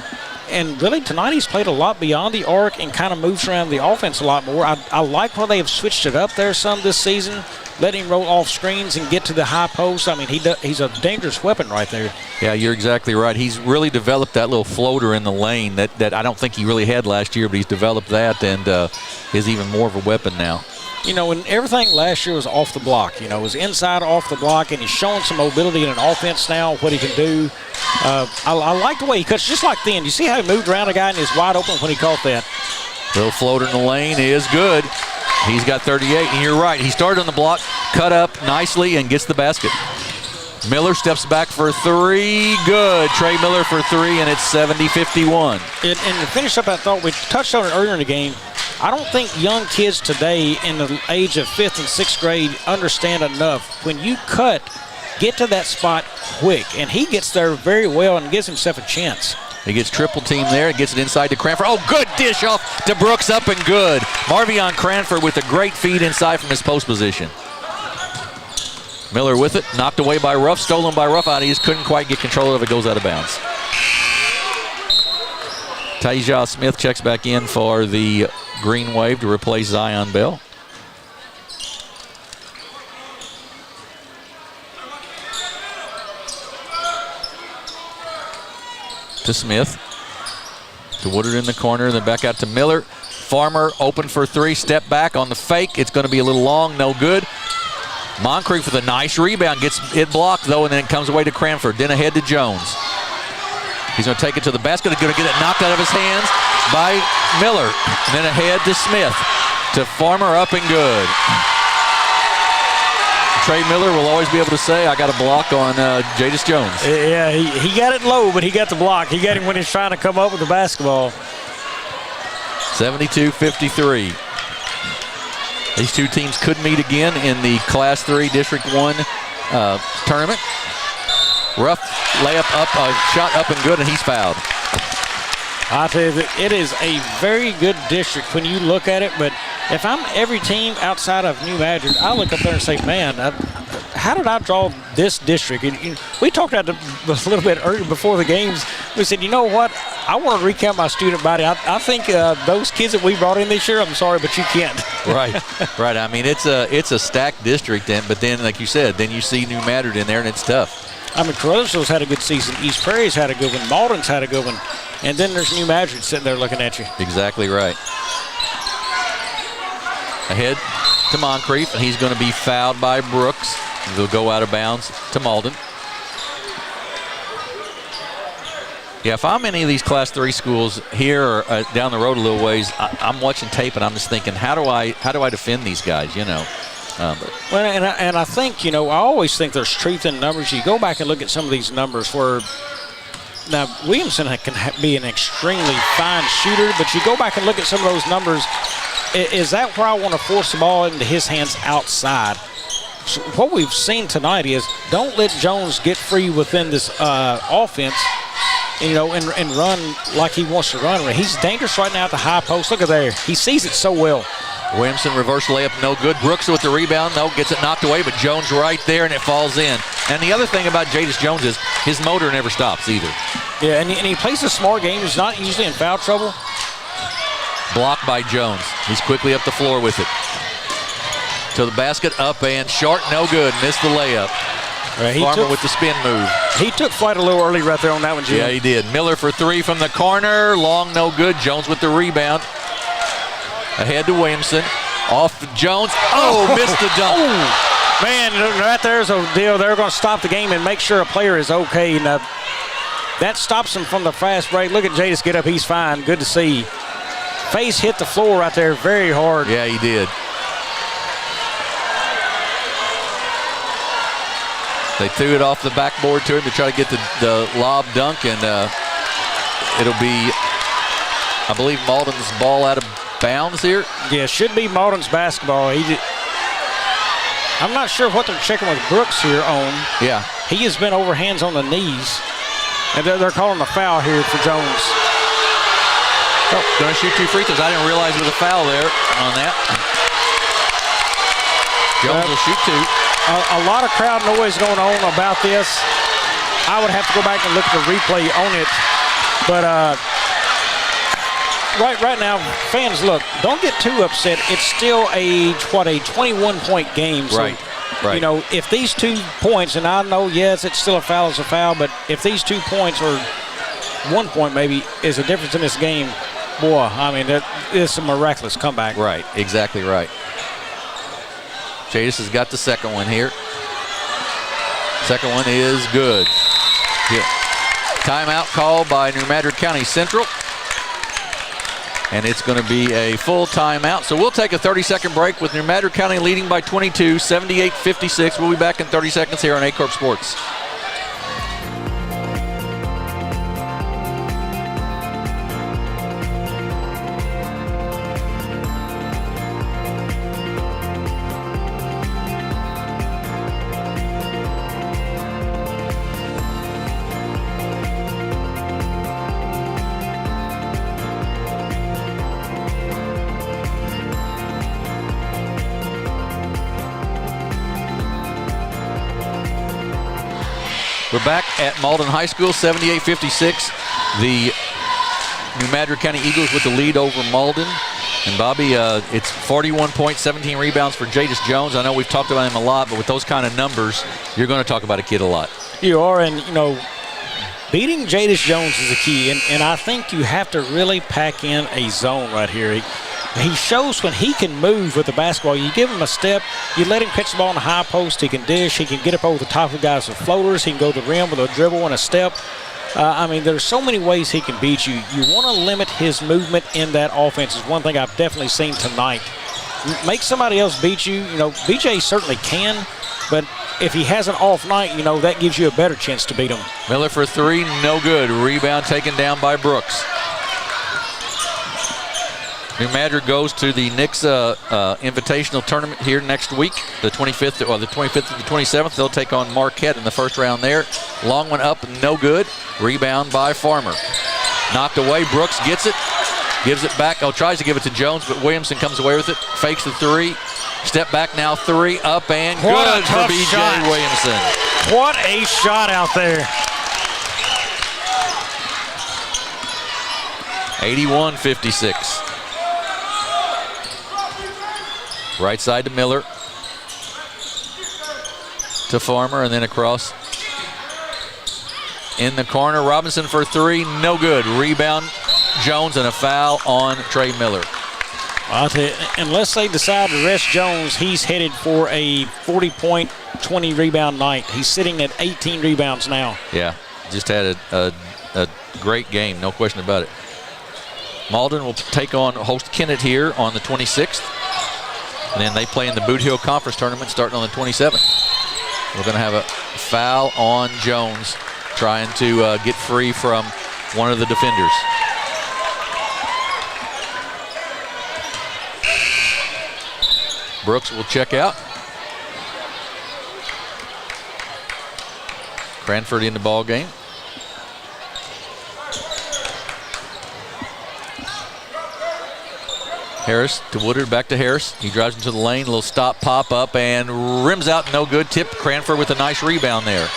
And really tonight he's played a lot beyond the arc and kind of moves around the offense a lot more. I like how they have switched it up there some this season. Let him roll off screens and get to the high post. I mean, he's a dangerous weapon right there. Yeah, you're exactly right. He's really developed that little floater in the lane that I don't think he really had last year, but he's developed that and is even more of a weapon now. You know, and everything last year was off the block. You know, it was inside off the block, and he's showing some mobility in an offense now, what he can do. I like the way he cuts, just like then. You see how he moved around a guy and he's wide open when he caught that. Little floater in the lane is good. He's got 38, and you're right. He started on the block, cut up nicely, and gets the basket. Miller steps back for 3. Good. Trey Miller for 3, and it's 70-51. And to finish up that thought, we touched on it earlier in the game. I don't think young kids today in the age of 5th and 6th grade understand enough. When you cut, get to that spot quick, and he gets there very well and gives himself a chance. He gets triple team there. It gets it inside to Cranford. Oh, good dish off to Brooks, up and good. Marvion Cranford with a great feed inside from his post position. Miller with it, knocked away by Ruff, stolen by Ruff. He just couldn't quite get control of it. Goes out of bounds. Taijah Smith checks back in for the Greenwave to replace Zion Bell. To Smith. To Woodard in the corner, then back out to Miller. Farmer open for 3, step back on the fake. It's going to be a little long, no good. Moncrief with a nice rebound, gets it blocked though, and then it comes away to Cranford. Then ahead to Jones. He's going to take it to the basket. He's going to get it knocked out of his hands by Miller. And then ahead to Smith. To Farmer, up and good. Trey Miller will always be able to say, I got a block on Jadis Jones. Yeah, he got it low, but he got the block. He got him when he's trying to come up with the basketball. 72-53. These two teams could meet again in the Class 3 District 1 tournament. Ruff layup up, shot up and good, and he's fouled. I tell you, it is a very good district when you look at it, but if I'm every team outside of New Madrid, I look up there and say, man, how did I draw this district? And we talked about it a little bit earlier before the games. We said, you know what? I want to recount my student body. I think those kids that we brought in this year, I'm sorry, but you can't. Right. I mean, it's a stacked district, but then, like you said, then you see New Madrid in there, and it's tough. I mean, Carruthersville's had a good season. East Prairie's had a good one. Malden's had a good one. And then there's New Madrid sitting there looking at you. Exactly right. Ahead to Moncrief, and he's going to be fouled by Brooks. They'll go out of bounds to Malden. Yeah, if I'm any of these Class 3 schools here or down the road a little ways, I'm watching tape and I'm just thinking, how do I defend these guys, you know? Well, and I think, you know, I always think there's truth in numbers. You go back and look at some of these numbers where now Williamson can be an extremely fine shooter, but you go back and look at some of those numbers. Is that where I want to force the ball into his hands outside? So what we've seen tonight is don't let Jones get free within this offense, you know, and run like he wants to run. He's dangerous right now at the high post. Look at there. He sees it so well. Williamson reverse layup, no good. Brooks with the rebound, no, gets it knocked away, but Jones right there, and it falls in. And the other thing about Jadis Jones is his motor never stops either. Yeah, and he plays a smart game. He's not usually in foul trouble. Blocked by Jones. He's quickly up the floor with it. To the basket, up and short, no good. Missed the layup. Farmer with the spin move. He took flight a little early right there on that one, Jim. Yeah, he did. Miller for 3 from the corner. Long, no good. Jones with the rebound. Ahead to Williamson. Off to Jones. Oh, missed the dunk. Oh, man, right there's a deal. They're going to stop the game and make sure a player is okay. And that stops him from the fast break. Look at Jadis get up. He's fine. Good to see. Face hit the floor right there very hard. Yeah, he did. They threw it off the backboard to him to try to get the lob dunk, and it'll be, I believe, Malden's ball out of bounds here. Yeah, should be Malden's basketball. I'm not sure what they're checking with Brooks here on. Yeah. He has been over hands on the knees, and they're calling a foul here for Jones. Oh, going to shoot 2 free throws. I didn't realize there was a foul there on that. Jones will shoot 2. A lot of crowd noise going on about this. I would have to go back and look at the replay on it. But right now, fans, look, don't get too upset. It's still a 21-point game. So, right. you know, if these 2 points, and I know, yes, it's still a foul, it's a foul, but if these 2 points or 1 point maybe is a difference in this game, boy, I mean, that is a miraculous comeback. Right, exactly right. Jadis has got the second one here. Second one is good. Yeah. Timeout called by New Madrid County Central. And it's going to be a full timeout. So we'll take a 30-second break with New Madrid County leading by 22, 78-56. We'll be back in 30 seconds here on Aycorp Sports. We're back at Malden High School, 78-56. The New Madrid County Eagles with the lead over Malden. And Bobby, it's 41 points, 17 rebounds for Jadis Jones. I know we've talked about him a lot, but with those kind of numbers, you're going to talk about a kid a lot. You are, and, you know, beating Jadis Jones is the key. And I think you have to really pack in a zone right here. He shows when he can move with the basketball. You give him a step, you let him catch the ball in the high post, he can dish, he can get up over the top of the guys with floaters, he can go to the rim with a dribble and a step. I mean, there's so many ways he can beat you. You want to limit his movement in that offense is one thing I've definitely seen tonight. Make somebody else beat you. You know, BJ certainly can, but if he has an off night, you know, that gives you a better chance to beat him. Miller for 3, no good. Rebound taken down by Brooks. New Madrid goes to the Knicks Invitational Tournament here next week, the 25th or the 25th to the 27th. They'll take on Marquette in the first round there. Long one up, no good. Rebound by Farmer. Knocked away. Brooks gets it, gives it back. Tries to give it to Jones, but Williamson comes away with it. Fakes the 3. Step back now, 3 up and good for BJ Williamson. What a shot out there. 81-56. Right side to Miller, to Farmer, and then across in the corner. Robinson for 3, no good. Rebound Jones and a foul on Trey Miller. I'll tell you, unless they decide to rest Jones, he's headed for a 40-point, 20-rebound night. He's sitting at 18 rebounds now. Yeah, just had a great game, no question about it. Malden will take on host Kennett here on the 26th. And then they play in the Boot Hill Conference Tournament starting on the 27th. We're going to have a foul on Jones trying to get free from one of the defenders. Brooks will check out. Cranford in the ball game. Harris to Woodard, back to Harris. He drives into the lane, a little stop, pop up, and rims out, no good. Tipped. Cranford with a nice rebound there.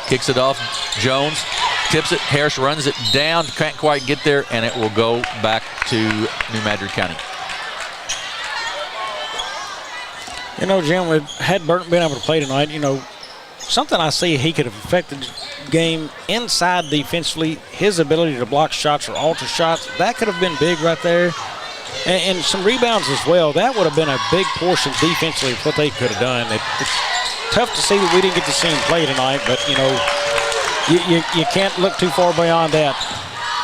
Kicks it off. Jones tips it. Harris runs it down, can't quite get there, and it will go back to New Madrid County. You know, Jim, had Burton been able to play tonight, you know, something I see he could have affected the game inside defensively, his ability to block shots or alter shots, that could have been big right there. And some rebounds as well. That would have been a big portion defensively of what they could have done. It's tough to see that we didn't get to see him play tonight, but, you know, you can't look too far beyond that.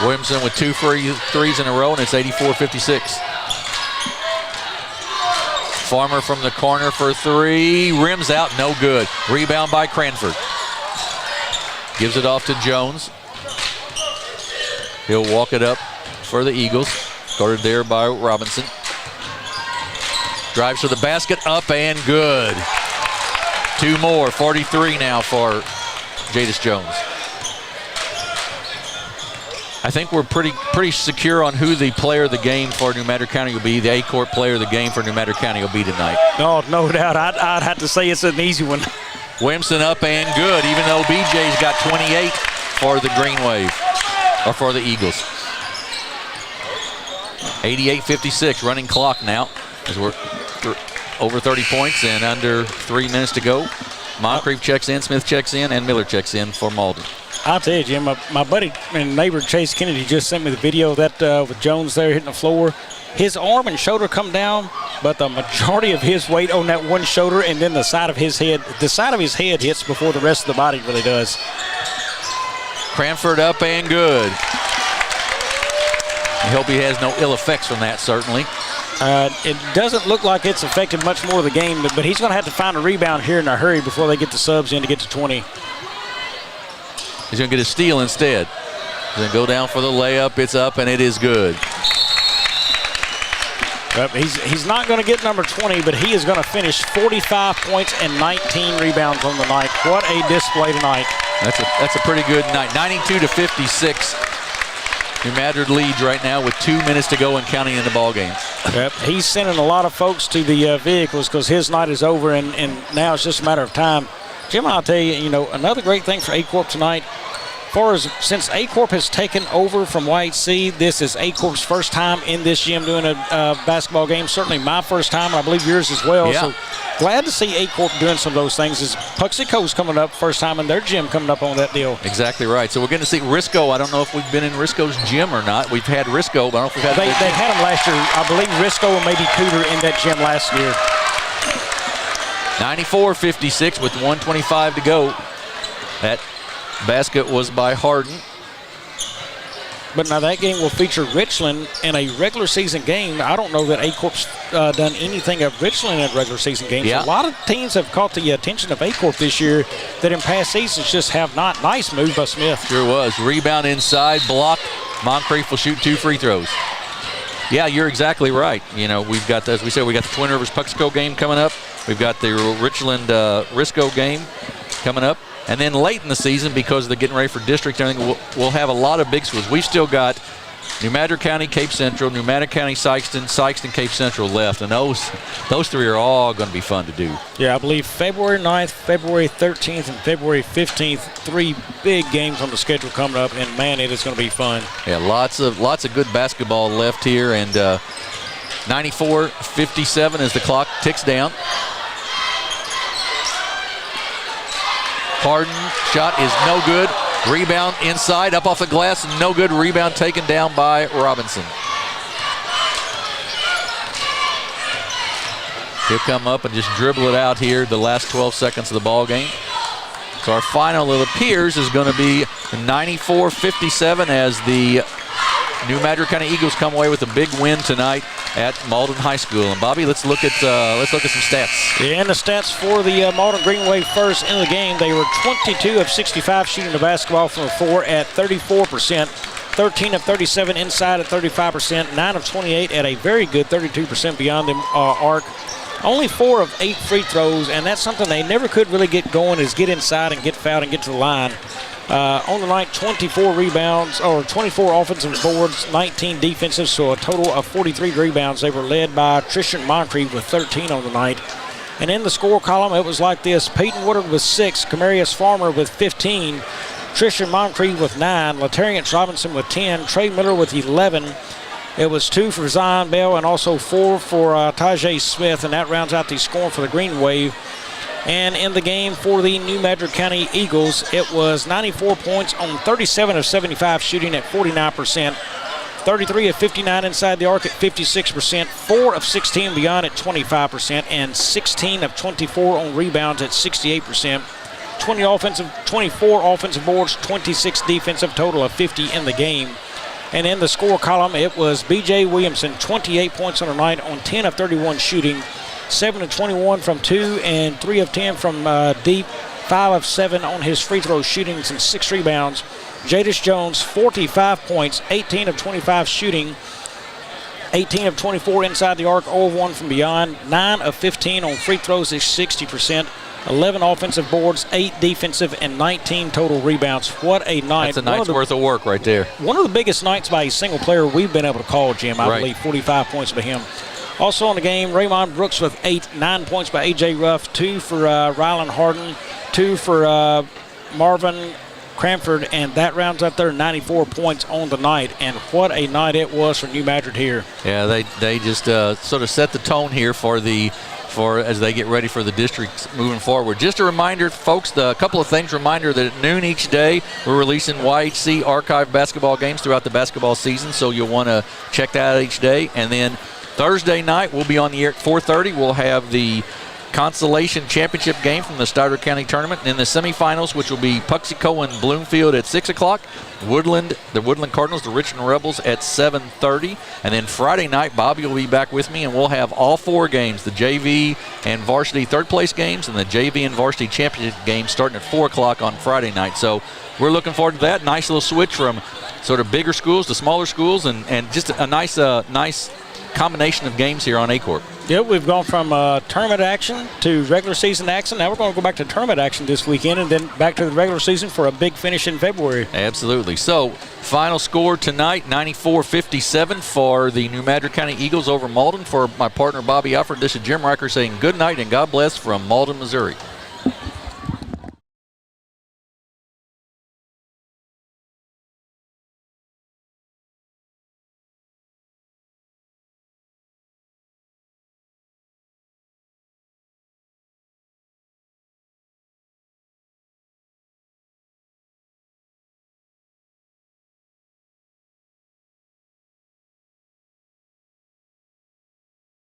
Williamson with 2 free threes in a row, and it's 84-56. Farmer from the corner for three. Rims out, no good. Rebound by Cranford. Gives it off to Jones. He'll walk it up for the Eagles. Guarded there by Robinson. Drives to the basket, up and good. Two more, 43 now for Jadis Jones. I think we're pretty secure on who the player of the game for New Madrid County will be. The Aycorp player of the game for New Madrid County will be tonight. No doubt. I'd have to say it's an easy one. Williamson up and good, even though BJ's got 28 for the Greenwave, or for the Eagles. 88-56, running clock now, as we're over 30 points and under 3 minutes to go. Moncrief checks in, Smith checks in, and Miller checks in for Malden. I'll tell you, Jim, my buddy and neighbor Chase Kennedy just sent me the video of that with Jones there hitting the floor. His arm and shoulder come down, but the majority of his weight on that one shoulder, and then the side of his head hits before the rest of the body really does. Cranford up and good. I hope he has no ill effects from that, certainly. It doesn't look like it's affected much more of the game, but he's going to have to find a rebound here in a hurry before they get the subs in to get to 20. He's going to get a steal instead. Then go down for the layup. It's up, and it is good. He's not going to get number 20, but he is going to finish 45 points and 19 rebounds on the night. What a display tonight. That's a pretty good night. 92-56. New Madrid leads right now with 2 minutes to go and counting in the ball game. Yep, he's sending a lot of folks to the vehicles because his night is over, and now it's just a matter of time. Jim, I'll tell you, another great thing for Aycorp tonight, since Aycorp has taken over from YHC, this is Aycorp's first time in this gym doing a basketball game. Certainly my first time, and I believe yours as well. Yeah. So glad to see Aycorp doing some of those things. As Puxico's coming up, first time in their gym coming up on that deal. Exactly right. So we're going to see Risco. I don't know if we've been in Risco's gym or not. We've had Risco, but I don't know if we've had They had him last year. I believe Risco and maybe Cooter in that gym last year. 94-56 with 1:25 to go. That basket was by Harden. But now that game will feature Richland in a regular season game. I don't know that Aycorp's done anything of Richland in a regular season game. Yeah. So a lot of teams have caught the attention of Aycorp this year that in past seasons just have not. Nice move by Smith. Sure was. Rebound inside, block. Moncrief will shoot 2 free throws. Yeah, you're exactly right. We've got, as we said, we got the Twin Rivers Puxico game coming up. We've got the Richland Risco game coming up. And then late in the season, because they're getting ready for district and everything, we'll have a lot of big schools. We've still got New Madrid County, Cape Central, New Madrid County, Sikeston, Cape Central left. And those three are all going to be fun to do. Yeah, I believe February 9th, February 13th, and February 15th, 3 big games on the schedule coming up. And, man, it is going to be fun. Yeah, lots of good basketball left here. And 94-57 as the clock ticks down. Harden shot is no good. Rebound inside, up off the glass, no good. Rebound taken down by Robinson. He'll come up and just dribble it out here the last 12 seconds of the ball game. So our final, it appears, is going to be 94-57 as the New Madrid County Eagles come away with a big win tonight at Malden High School. And Bobby, let's look at some stats. Yeah, and the stats for the Malden Greenwave first in the game. They were 22 of 65 shooting the basketball from the floor at 34%, 13 of 37 inside at 35%, 9 of 28 at a very good 32% beyond the arc. Only 4 of 8 free throws, and that's something they never could really get going, is get inside and get fouled and get to the line. On the night, 24 rebounds, or 24 offensive boards, 19 defensive, so a total of 43 rebounds. They were led by Trishan Moncrief with 13 on the night. And in the score column, it was like this. Peyton Woodard with 6, Camarius Farmer with 15, Trishan Moncrief with 9, Latarius Robinson with 10, Trey Miller with 11. It was 2 for Zion Bell and also 4 for Tajay Smith, and that rounds out the scoring for the Greenwave. And in the game for the New Madrid County Eagles, it was 94 points on 37 of 75 shooting at 49%, 33 of 59 inside the arc at 56%, 4 of 16 beyond at 25%, and 16 of 24 on rebounds at 68%. 24 offensive boards, 26 defensive, total of 50 in the game. And in the score column, it was B.J. Williamson, 28 points on the night on 10 of 31 shooting, 7 of 21 from 2 and 3 of 10 from deep, 5 of 7 on his free throw shootings and 6 rebounds. Jadis Jones, 45 points, 18 of 25 shooting, 18 of 24 inside the arc, 0 of 1 from beyond, 9 of 15 on free throws is 60%, 11 offensive boards, 8 defensive, and 19 total rebounds. What a night. That's a night's worth of work right there. One of the biggest nights by a single player we've been able to call, Jim, I believe. 45 points by him. Also in the game, Raymond Brooks with 9 points by A.J. Ruff, 2 for Rylan Harden, 2 for Marvin Cranford, and that rounds up their 94 points on the night. And what a night it was for New Madrid here. Yeah, they just sort of set the tone here for as they get ready for the districts moving forward. Just a reminder, folks, a couple of things. Reminder that at noon each day, we're releasing YHC archive basketball games throughout the basketball season, so you'll want to check that out each day. And then Thursday night, we'll be on the air at 4:30. We'll have the Consolation Championship game from the Stoddard County Tournament. And in the semifinals, which will be Puxico and Bloomfield at 6 o'clock, the Woodland Cardinals, the Richmond Rebels at 7:30. And then Friday night, Bobby will be back with me, and we'll have all 4 games, the JV and varsity third place games and the JV and varsity championship games starting at 4 o'clock on Friday night. So we're looking forward to that. Nice little switch from sort of bigger schools to smaller schools, and just a nice combination of games here on Aycorp. Yep, we've gone from tournament action to regular season action. Now we're going to go back to tournament action this weekend and then back to the regular season for a big finish in February. Absolutely. So, final score tonight, 94-57 for the New Madrid County Eagles over Malden. For my partner Bobby Alford, this is Jim Riker saying good night and God bless from Malden, Missouri.